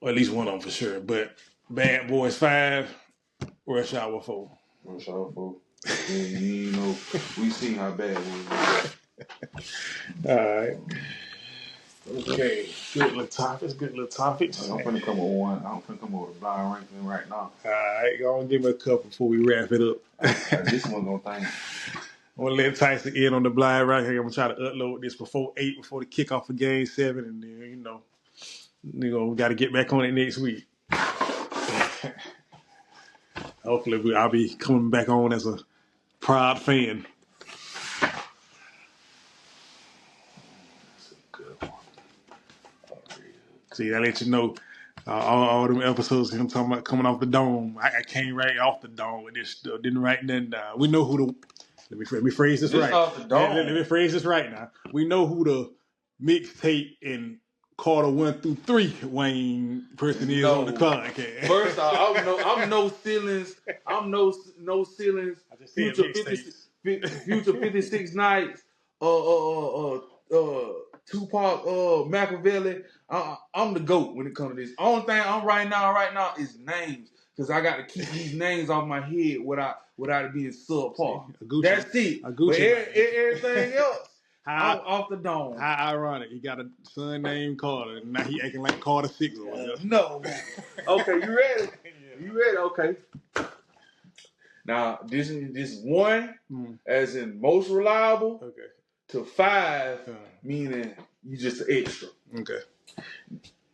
Speaker 1: or at least one of them for sure. But Bad Boys 5, Rush Hour 4.
Speaker 2: Rush Hour 4. You know, we seen how bad it was.
Speaker 1: All right. Okay, good little topics.
Speaker 2: I'm finna come with one. I'm finna come with a blind ranking right now.
Speaker 1: All right, go on, give me a couple before we wrap it up.
Speaker 2: This one gonna thank you.
Speaker 1: I'm gonna let Tyson in on the blind ranking. I'm gonna try to upload this before the kickoff of Game 7, and then we got to get back on it next week. Hopefully, I'll be coming back on as a proud fan. See, I let you know all them episodes him talking about coming off the dome. I came right off the dome with this stuff. Didn't write nothing down. We know who the. Let me phrase this right.
Speaker 2: Off the dome.
Speaker 1: Let me phrase this right now. We know who the mixtape and Carter 1 through 3 Wayne person is on the podcast.
Speaker 2: First off, I'm no ceilings. I'm no ceilings. Future 56 Nights. Tupac, Machiavelli. I'm the GOAT when it comes to this. Only thing I'm right now is names. Because I got to keep these names off my head without it being subpar. That's it. But everything else, I'm off the dome.
Speaker 1: How ironic. He got a son named Carter, and now he acting like Carter 6 or whatever.
Speaker 2: No. Okay, you ready? You ready? Okay. Now, this one, as in most reliable.
Speaker 1: Okay.
Speaker 2: To 5, meaning you just an extra.
Speaker 1: Okay.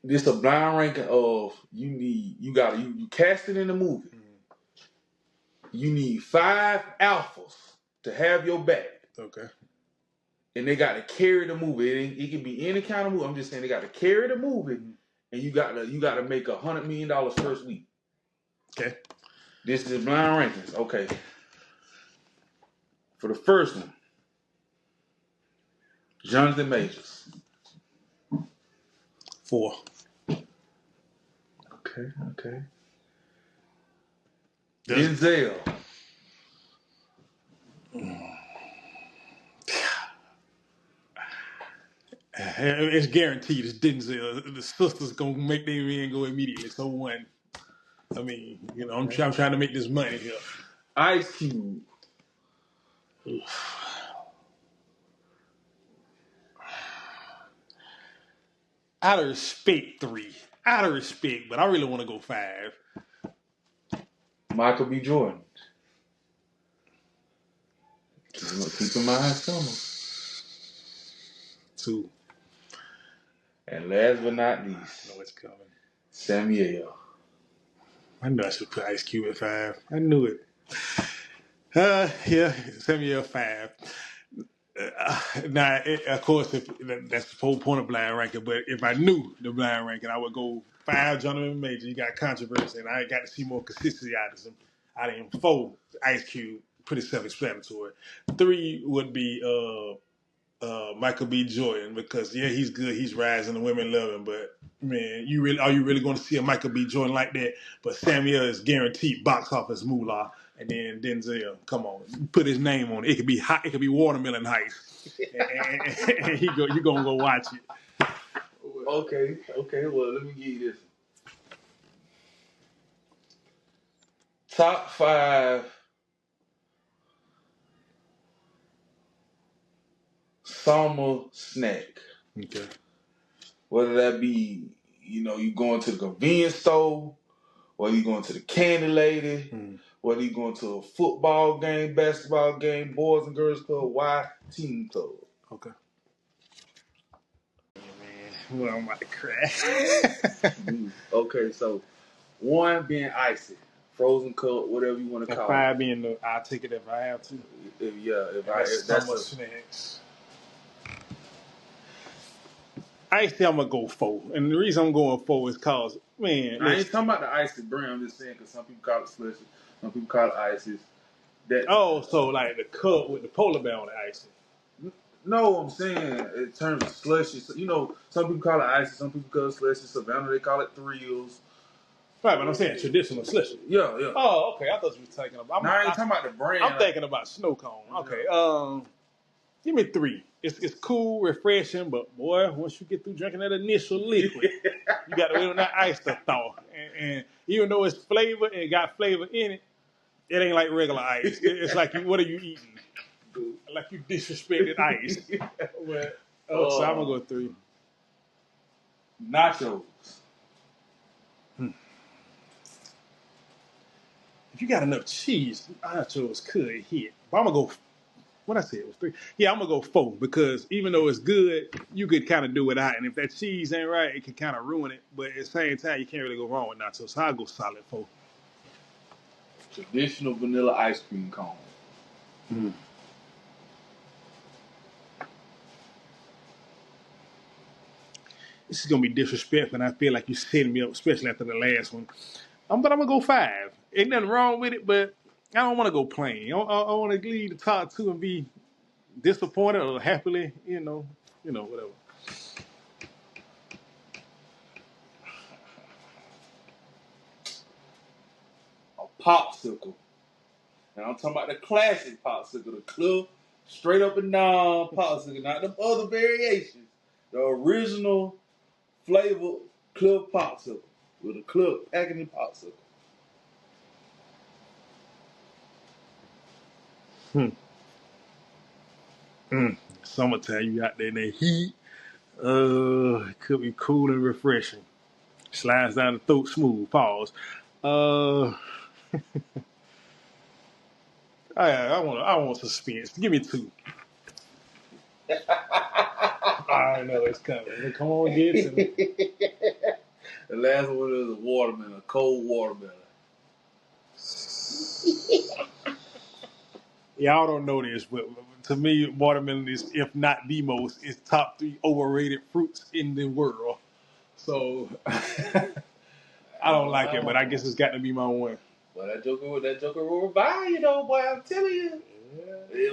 Speaker 2: This a blind ranking of you cast it in the movie. You need 5 alphas to have your back.
Speaker 1: Okay.
Speaker 2: And they got to carry the movie. It can be any kind of movie. I'm just saying they got to carry the movie, and you got to make $100 million first week.
Speaker 1: Okay.
Speaker 2: This is blind rankings. Okay. For the first one, Jonathan Majors.
Speaker 1: 4.
Speaker 2: Okay.
Speaker 1: Does-
Speaker 2: Denzel.
Speaker 1: It's guaranteed. It's Denzel. The sister's gonna make their man go immediately. So 1. I mean, I'm trying to make this money here.
Speaker 2: Ice Cube.
Speaker 1: Out of respect, 3. Out of respect, but I really want to go 5.
Speaker 2: Michael B. Jordan. Keep in mind coming.
Speaker 1: 2.
Speaker 2: And last but not least,
Speaker 1: I know it's coming.
Speaker 2: Samuel.
Speaker 1: I knew I should put Ice Cube at 5. I knew it. Yeah, Samuel 5. Now, of course, that's the whole point of blind ranking. But if I knew the blind ranking, I would go 5 Jonathan Major. You got controversy, and I got to see more consistency out of him. 4 Ice Cube, pretty self-explanatory. 3 would be Michael B. Jordan because he's good, he's rising, the women love him. But man, are you really going to see a Michael B. Jordan like that? But Samuel is guaranteed box office moolah. And then Denzel, come on, put his name on it. It could be hot. It could be Watermelon Heist, and you're gonna go watch it.
Speaker 2: Okay. Well, let me give you this. Top 5 summer snack.
Speaker 1: Okay.
Speaker 2: Whether that be, you going to the convenience store, whether you going to the candy lady, whether you going to a football game, basketball game, boys and girls club, Y team club.
Speaker 1: Okay. Man, well, I'm about to crash.
Speaker 2: Okay, so 1 being icy, frozen cup, whatever you want to call it.
Speaker 1: 5 being I'll take it if I have to.
Speaker 2: If
Speaker 1: that's summer snacks. I think I'm gonna go 4, and the reason I'm going 4 is cause man.
Speaker 2: I ain't talking about the icy brand. I'm just saying because some people call it slushy, some people call it ices.
Speaker 1: So like the cup with the polar bear on the ice.
Speaker 2: No, I'm saying in terms of slushy. Some people call it icy, some people call it slushy. Savannah, they call it thrills.
Speaker 1: Right, but I'm saying traditional slushy.
Speaker 2: Yeah.
Speaker 1: Oh, okay. I thought you were thinking about.
Speaker 2: I ain't talking about the brand.
Speaker 1: I'm thinking about snow cone. Okay. Give me 3. It's cool, refreshing, but boy, once you get through drinking that initial liquid, you got to wait on that ice to thaw. And even though it's flavor and got flavor in it, it ain't like regular ice. It's like what are you eating? Like you disrespected ice. So I'm gonna go 3.
Speaker 2: Nachos.
Speaker 1: If you got enough cheese, nachos could hit. But I'm gonna go. What I said it was 3. Yeah, I'm gonna go 4 because even though it's good, you could kind of do without. And if that cheese ain't right, it can kind of ruin it. But at the same time, you can't really go wrong with nachos. So I'll go solid 4.
Speaker 2: Traditional vanilla ice cream cone.
Speaker 1: This is gonna be disrespectful, and I feel like you're setting me up, especially after the last one. But I'm gonna go 5. Ain't nothing wrong with it, but I don't want to go plain. I want to leave the top 2 and be disappointed or happily, whatever.
Speaker 2: A popsicle. And I'm talking about the classic popsicle, the club, straight up and down popsicle, not the other variations. The original flavor club popsicle with a club packaging popsicle.
Speaker 1: Summertime, you out there in the heat. It could be cool and refreshing. Slides down the throat smooth. Pause. I want suspense. Give me 2. I know it's coming. Come on, get it to me.
Speaker 2: The last one is a watermelon, a cold watermelon.
Speaker 1: Y'all don't know this, but to me, watermelon is, if not the most, is top 3 overrated fruits in the world. So I don't like it, but I guess it's got to be my 1.
Speaker 2: Well, that Joker will revive you, though, boy. I'm telling you.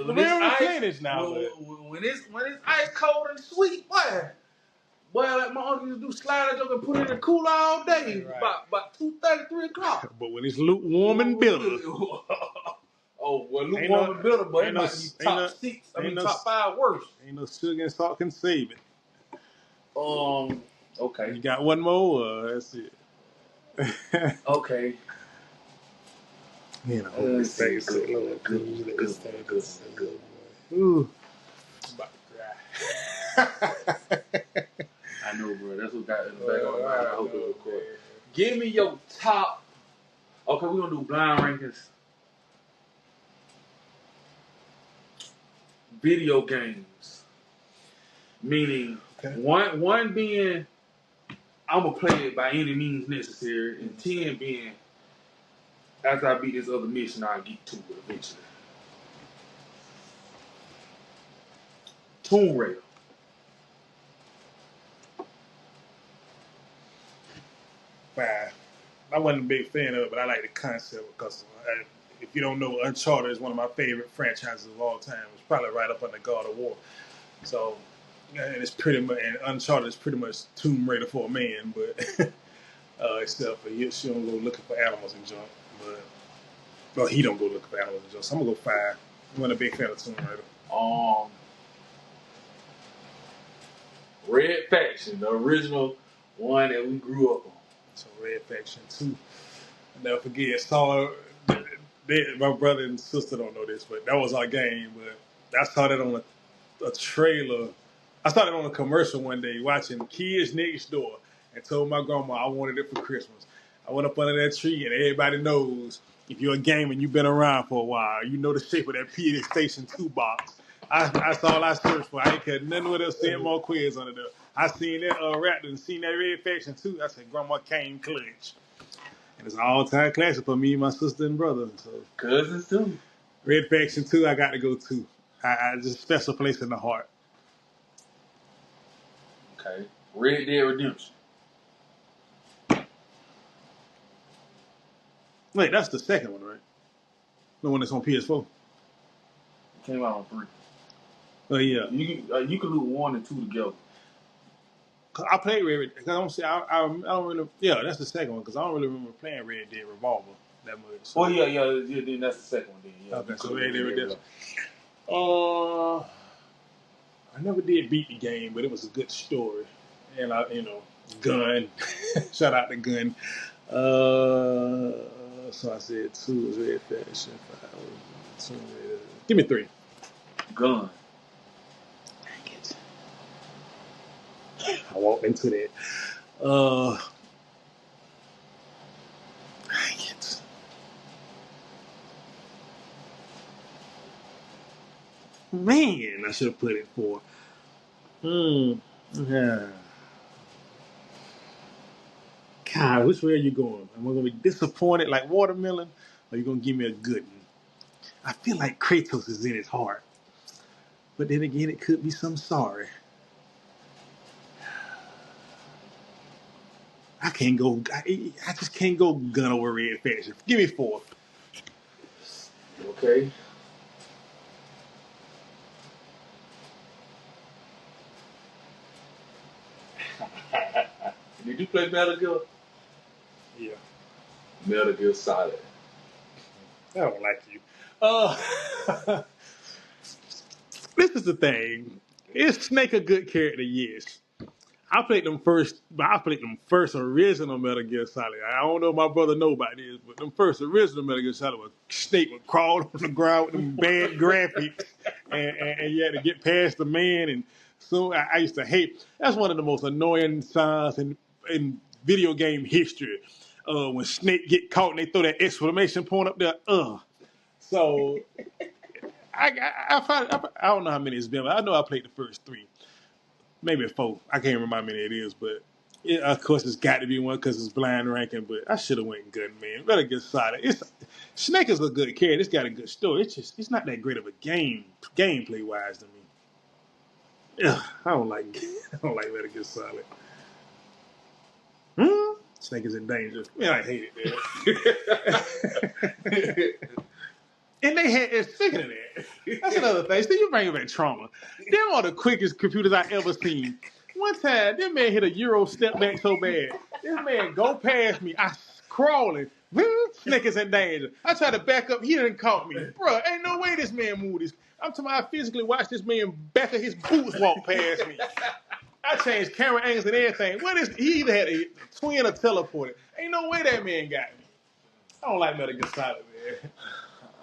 Speaker 2: When
Speaker 1: We
Speaker 2: it's
Speaker 1: don't
Speaker 2: ice,
Speaker 1: replenish now,
Speaker 2: when it's ice cold and sweet, boy, like my uncle used to do slide that joke and put it in the cooler all day,
Speaker 1: right.
Speaker 2: about 2:30, 3 o'clock.
Speaker 1: But when it's lukewarm and bitter,
Speaker 2: Oh, well, lukewarm and bitter, but it might be top 5 worst.
Speaker 1: Ain't no sugar and salt can save it.
Speaker 2: Okay.
Speaker 1: You got one more? That's it.
Speaker 2: Okay.
Speaker 1: Man, I hope this thing is good. Good. Ooh. I'm about to cry.
Speaker 2: I know, bro. That's what got in the back of my mind. I hope it record. Give me your top. Okay, we're gonna do blind rankings. Video games. Meaning one being I'm gonna play it by any means necessary, and 10 being after I beat this other mission, I'll get to it eventually. Tomb Raider.
Speaker 1: Wow. I wasn't a big fan of it, but I like the concept because if you don't know, Uncharted is one of my favorite franchises of all time. It's probably right up under God of War. So, and it's pretty much, and Uncharted is pretty much Tomb Raider for a man, but except for she don't go looking for animals and junk. But well, he don't go looking for animals and junk. So I'm gonna go 5. I'm not a big fan of Tomb Raider.
Speaker 2: Red Faction, the original one that we grew up on.
Speaker 1: So Red Faction 2. I'll never forget. Saw my brother and sister don't know this, but that was our game. But I saw that on a trailer. I saw it on a commercial one day watching Kids Next Door and told my grandma I wanted it for Christmas. I went up under that tree, and everybody knows if you're a gamer and you've been around for a while, you know the shape of that PlayStation 2 box. That's all I searched for. I ain't cut nothing with us seeing more quiz under there. I seen that Raptor and seen that Red Faction 2. I said, Grandma came clutch. And it's an all-time classic for me and my sister and brother. So
Speaker 2: Cousins too.
Speaker 1: Red Faction 2, I got to go to. I just special place in the heart.
Speaker 2: Okay. Red Dead Redemption.
Speaker 1: Wait, that's the second one, right? The one that's on PS4.
Speaker 2: It came out on 3.
Speaker 1: Oh yeah.
Speaker 2: You can loop 1 and 2 together.
Speaker 1: I played Red. Cause I don't really. Yeah, that's the second one because I don't really remember playing Red Dead Revolver that much. So.
Speaker 2: Oh yeah. Then that's the second one. Then yeah.
Speaker 1: Okay, so Red Dead Redemption. I never did beat the game, but it was a good story, and Gun. Shout out to Gun. So I said 2 was Red Faction, 5 was Tomb Raider. Give me 3.
Speaker 2: Gun.
Speaker 1: Dang it. I walked into that. Dang it. Man, I should have put it 4. Yeah. God, which way are you going? Am I going to be disappointed like Watermelon, or are you going to give me a good one? I feel like Kratos is in his heart. But then again, it could be some sorry. I can't go. I just can't go Gun over Red Faction. Give me 4.
Speaker 2: Okay. Did you play Metal Gear?
Speaker 1: Yeah.
Speaker 2: Metal Gear Solid.
Speaker 1: I don't like you. This is the thing. Is Snake a good character? Yes. I played them first original Metal Gear Solid. I don't know if my brother know about this, but them first original Metal Gear Solid was Snake would crawl on the ground with them bad graphics, and you had to get past the man. And so I used to hate. That's one of the most annoying signs in video game history. When Snake get caught and they throw that exclamation point up there. So I don't know how many it's been, but I know I played the first 3. Maybe 4. I can't remember how many it is, but of course it's got to be 1 because it's blind ranking. But I should have went Gun, man. Better get Solid. Snake is a good character. It's got a good story. It's not that great of a gameplay wise to me. Ugh, I don't like Better Get Solid. Snake is in danger. Man, I hate it, man. And they had, speaking of that, that's another thing. See, you bring back trauma. Them are the quickest computers I ever seen. One time, this man hit a Euro step back so bad. This man go past me. I crawling. Snickers in danger. I tried to back up. He didn't caught me. Bruh, ain't no way this man moved this. I'm talking about I physically watched this man back of his boots walk past me. I changed camera angles and everything. What is he either had a twin or teleported? Ain't no way that man got me. I don't like Metal Gear Solid,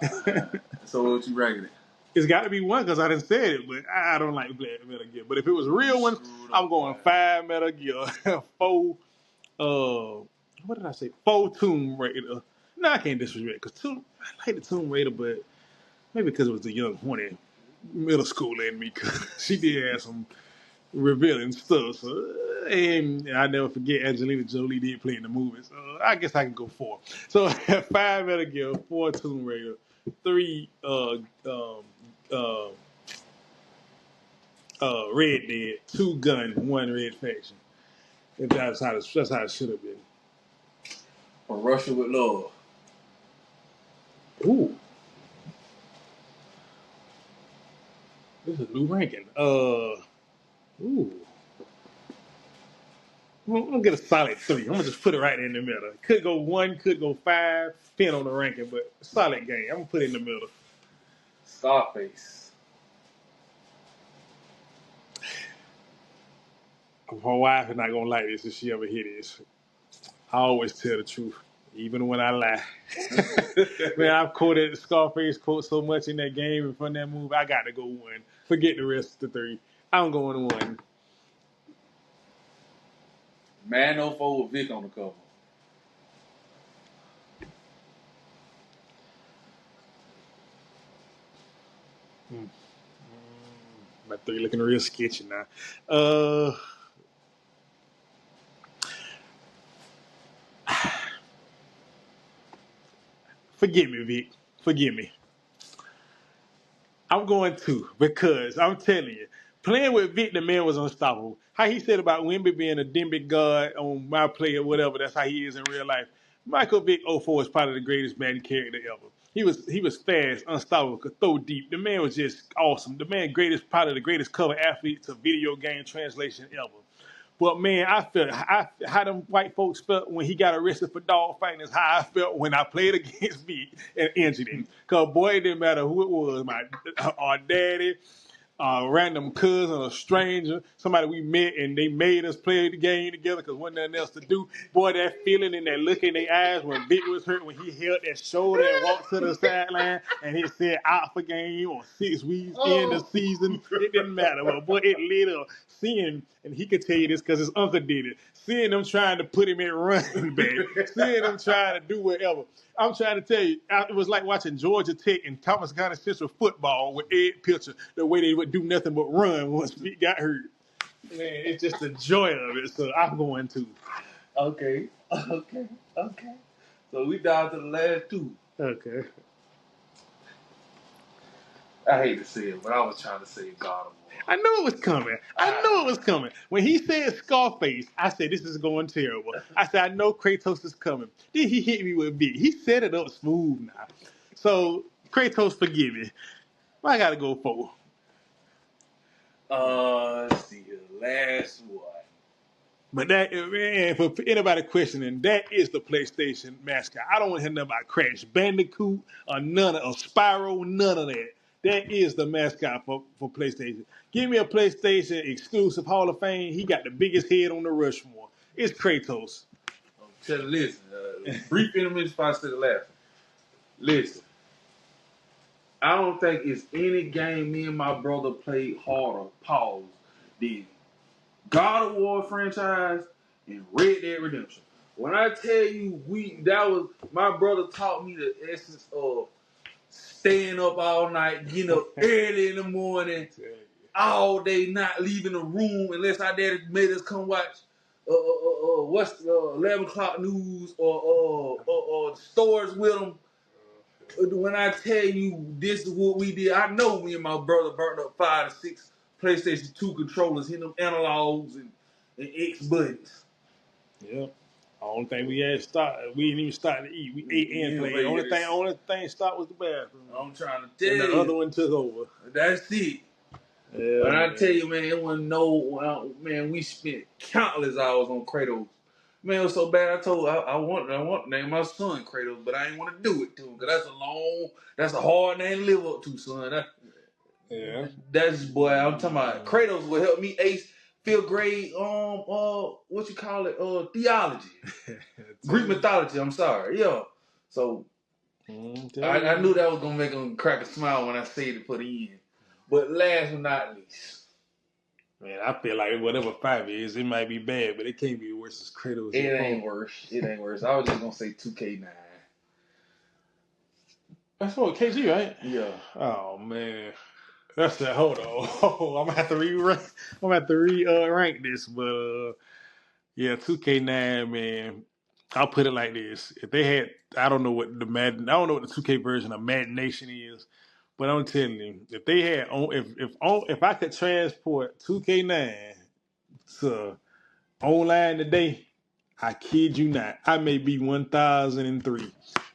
Speaker 1: man.
Speaker 2: So what you ranking it?
Speaker 1: It's got to be one because I didn't say it, but I don't like Metal Gear. But if it was a real one, I'm going 5 Metal Gear, 4. What did I say? 4 Tomb Raider. No, I can't disrespect because I like the Tomb Raider, but maybe because it was the young horny middle schooler in me. Cause she did have some revealing stuff. So, and I never forget Angelina Jolie did play in the movie. So I guess I can go 4. So 5 Metal Gear, 4 Tomb Raider, 3 Red Dead, 2 Gun, 1 Red Faction. If that's how it should have been.
Speaker 2: From Russia with Love.
Speaker 1: Ooh. This is a new ranking. Ooh. I'm gonna get a solid 3. I'm gonna just put it right in the middle. Could go 1, could go 5, depending on the ranking, but solid game. I'm gonna put it in the middle.
Speaker 2: Scarface.
Speaker 1: My wife is not gonna like this if she ever hear this. I always tell the truth, even when I lie. Man, I've quoted the Scarface quote so much in that game and from that movie. I got to go 1. Forget the rest of the 3. I'm going 1.
Speaker 2: Man No 4 with Vic on the cover.
Speaker 1: My 3 looking real sketchy now. Forgive me, Vic. Forgive me. I'm going 2 because I'm telling you, playing with Vic, the man was unstoppable. How he said about Wimby being a Dimbic god on my play or whatever, that's how he is in real life. Michael Vick '04 is probably the greatest Madden character ever. He was fast, unstoppable, could throw deep. The man was just awesome. The man probably the greatest cover athlete to video game translation ever. But man, I felt how them white folks felt when he got arrested for dog fighting is how I felt when I played against Vic and injured him. Cause boy, it didn't matter who it was, our daddy, random cousin, a stranger, somebody we met, and they made us play the game together because wasn't nothing else to do. Boy, that feeling and that look in their eyes when Vic was hurt, when he held that shoulder and walked to the sideline, and he said out for game or 6 weeks in the season, it didn't matter. Well, boy, it lit up. Seeing, and he could tell you this because his uncle did it, seeing them trying to put him in running back, seeing them trying to do whatever. I'm trying to tell you, it was like watching Georgia Tech and Thomas County Central football with Ed Pitcher, the way they would do nothing but run once Pete got hurt. Man, it's just the joy of it, so I'm going to.
Speaker 2: Okay. So we down to the last 2.
Speaker 1: Okay.
Speaker 2: I hate to say it, but I was trying to say God of War.
Speaker 1: I knew it was coming. When he said Scarface, I said, this is going terrible. I said, I know Kratos is coming. Then he hit me with B. He set it up smooth now. So, Kratos, forgive me. I got to go 4.
Speaker 2: Let's see here. Last one.
Speaker 1: But that, man, for anybody questioning, that is the PlayStation mascot. I don't want to hear nothing about Crash Bandicoot or Spyro, none of that. That is the mascot for PlayStation. Give me a PlayStation exclusive Hall of Fame. He got the biggest head on the Rushmore. It's Kratos.
Speaker 2: Listen, brief intermission before I say the last. Listen, I don't think it's any game me and my brother played harder, pause, than God of War franchise and Red Dead Redemption. When I tell you my brother taught me the essence of staying up all night, getting up early in the morning, all day, not leaving the room unless our daddy made us come watch what's 11 o'clock news or stores with them. When I tell you this is what we did, I know me and my brother burnt up 5 to 6 PlayStation 2 controllers, hitting them analogs and X buttons.
Speaker 1: Yeah. Only thing we had started, we didn't even start to eat. We ate and played. Only thing stopped was the bathroom.
Speaker 2: I'm trying to tell
Speaker 1: and
Speaker 2: you.
Speaker 1: the other one took over.
Speaker 2: That's it.
Speaker 1: Yeah,
Speaker 2: but
Speaker 1: man.
Speaker 2: I tell you, man, it wasn't man, we spent countless hours on Kratos. Man, it was so bad. I want to name my son Kratos, but I ain't want to do it to him because that's a hard name to live up to, son. That's boy. I'm talking about Kratos will help me ace fifth grade. What you call it? Theology, Greek mythology. I'm sorry, yeah. So I knew that was gonna make him crack a smile when I said it for the end. But last but not least.
Speaker 1: Man, I feel like whatever 5 is, it might be bad, but it can't be worse as Kratos.
Speaker 2: It ain't worse. I was just gonna say 2K9.
Speaker 1: That's what KG, right?
Speaker 2: Yeah.
Speaker 1: Oh man, that's that. Hold on, I'm gonna have to rank this, but yeah, 2K9, man. I'll put it like this: if they had, I don't know what the 2K version of Madden Nation is, but I'm telling you, if they had, if I could transport 2K9 to online today, I kid you not, I may be 1003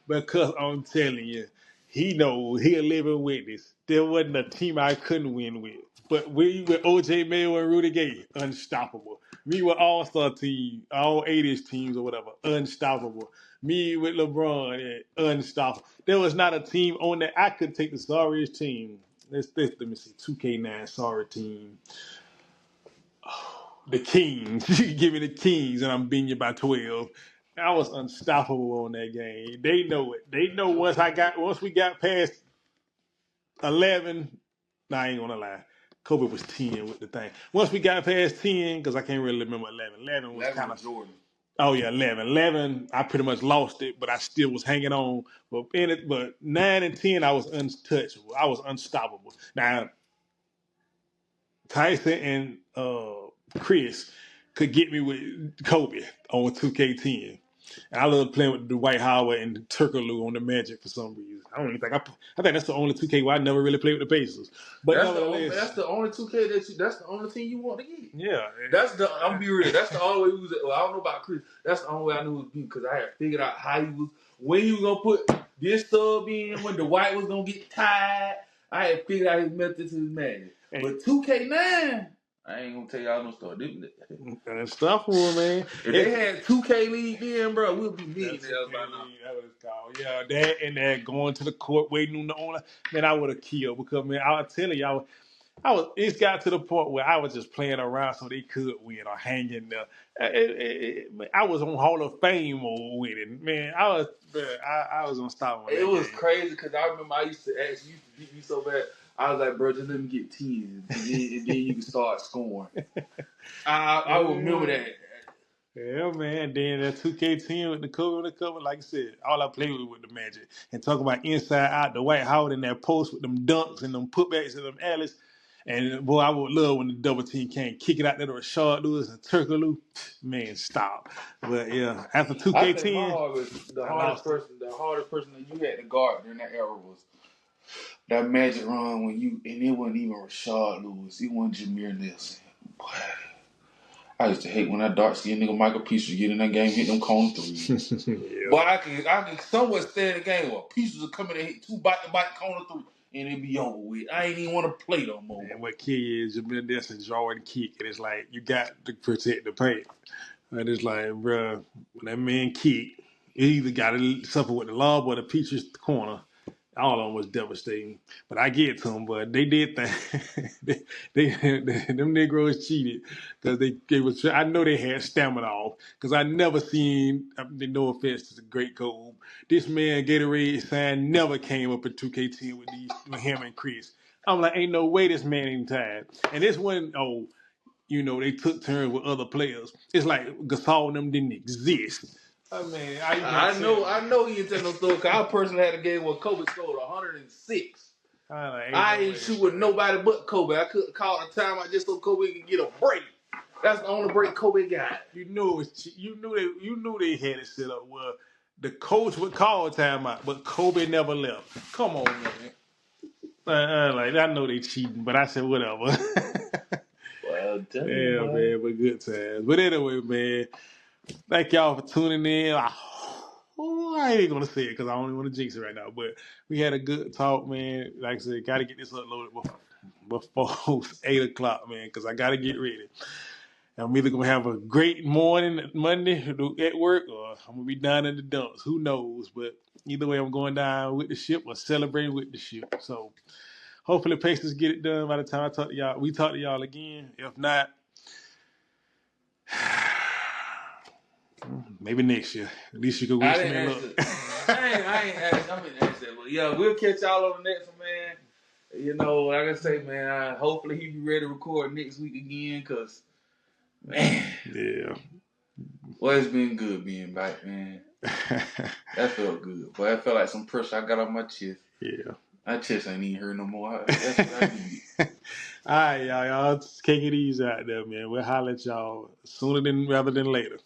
Speaker 1: because I'm telling you, he knows he'll live a witness. There wasn't a team I couldn't win with. But we with OJ Mayo and Rudy Gay, unstoppable. Me with All Star team, all 80s teams or whatever, unstoppable. Me with LeBron, unstoppable. There was not a team on that I could take the sorriest team. Let me see, 2K9 sorry team. The Kings. You give me the Kings, and I'm beating you by 12. I was unstoppable on that game. They know it. They know once we got past 11. Nah, I ain't gonna lie. Kobe was 10 with the thing. Once we got past 10, because I can't really remember 11. 11 was kind of
Speaker 2: Jordan.
Speaker 1: Oh yeah, 11. 11, I pretty much lost it, but I still was hanging on. But 9 and 10, I was untouchable. I was unstoppable. Now Tyson and Chris could get me with Kobe on 2K10. And I love playing with Dwight Howard and Turkaloo on the Magic for some reason. I don't even think I think that's the only 2K where I never really played with the Pacers. But
Speaker 2: that's the only 2K that's the only thing you want to get.
Speaker 1: Yeah.
Speaker 2: I'm gonna be real. That's the only way we was. Well, I don't know about Chris. That's the only way I knew it was because I had figured out how he was when he was gonna put this sub in when Dwight was gonna get tied. I had figured out his method to his madness. But 2K9. I ain't gonna tell y'all no story.
Speaker 1: That's stuff for man.
Speaker 2: If they had 2K league then, bro, we'll be millionaires by now.
Speaker 1: That was called. Yeah, that and that going to the court waiting on the owner. Man, I would have killed because man, I was telling y'all, it got to the point where I was just playing around so they could win or hanging there. I was on Hall of Fame mode with it, man. I was unstoppable.
Speaker 2: It was crazy because I remember I used to beat me so bad. I was like, bro, just let me get 10, and then you can start scoring. I remember that.
Speaker 1: Yeah, man. Then that 2K10 with the cover, like I said, all I played with the Magic. And talk about inside out, the White Howard in that post with them dunks and them putbacks and them alleys. And boy, I would love when the double team came, kick it out there to Rashard Lewis and Turkaloo. Man, stop. But yeah, after 2K10,
Speaker 2: I think the hardest person that you had to guard during that era was that Magic run and it wasn't even Rashard Lewis, it wasn't Jameer Nelson. Boy, I used to hate when that dark-skinned nigga Michael Peace would get in that game, hit them corner threes. Yeah. But I can somewhat stay in the game where Peace would come in and hit 2 back-to-back corner threes, and it'd be over with. I ain't even want to play no more.
Speaker 1: And what key is Jameer Nelson drawing kick, and it's like you got to protect the paint. And it's like, bro, when that man kick, he either got to suffer with the lob or the Peaches corner. All of them was devastating. But I get to them, but they did that. Them Negroes cheated because they was. I know they had stamina off because I never seen. No offense to the great Cole, this man Gatorade sign never came up in 2K10 with him and Chris. I'm like, ain't no way this man ain't tired. And this one, they took turns with other players. It's like Gasol and them didn't exist. I mean, I
Speaker 2: know he didn't tell no story. Cause I personally had a game where Kobe scored 106. I didn't shoot with nobody but Kobe. I couldn't call a timeout just so Kobe could get a break. That's the only break Kobe got.
Speaker 1: You knew they had it set up where the coach would call a timeout, but Kobe never left. Come on, man. I know they cheating, but I said whatever.
Speaker 2: Well,
Speaker 1: yeah, man, but good times. But anyway, man. Thank y'all for tuning in. I ain't gonna say it because I don't want to jinx it right now. But we had a good talk, man. Like I said, got to get this uploaded before 8 o'clock, man, because I got to get ready. I'm either gonna have a great morning Monday at work, or I'm gonna be down in the dumps. Who knows? But either way, I'm going down with the ship or celebrating with the ship. So hopefully, Pacers get it done by the time I talk to y'all. We talk to y'all again. If not, maybe next year. At least you can
Speaker 2: I
Speaker 1: wish
Speaker 2: didn't
Speaker 1: me
Speaker 2: ask
Speaker 1: luck.
Speaker 2: it. I ain't asked. I mean, ask that. But yeah, we'll catch y'all on the next one, man. You know, like I say, man, hopefully he be ready to record next week again, because, man,
Speaker 1: Yeah.
Speaker 2: well, it's been good being back, man. That felt good. Boy, that felt like some pressure I got off my chest.
Speaker 1: Yeah.
Speaker 2: My chest ain't even hurt no more. That's what I need.
Speaker 1: All right, y'all. Y'all take it easy out there, man. We'll holler at y'all sooner rather than later.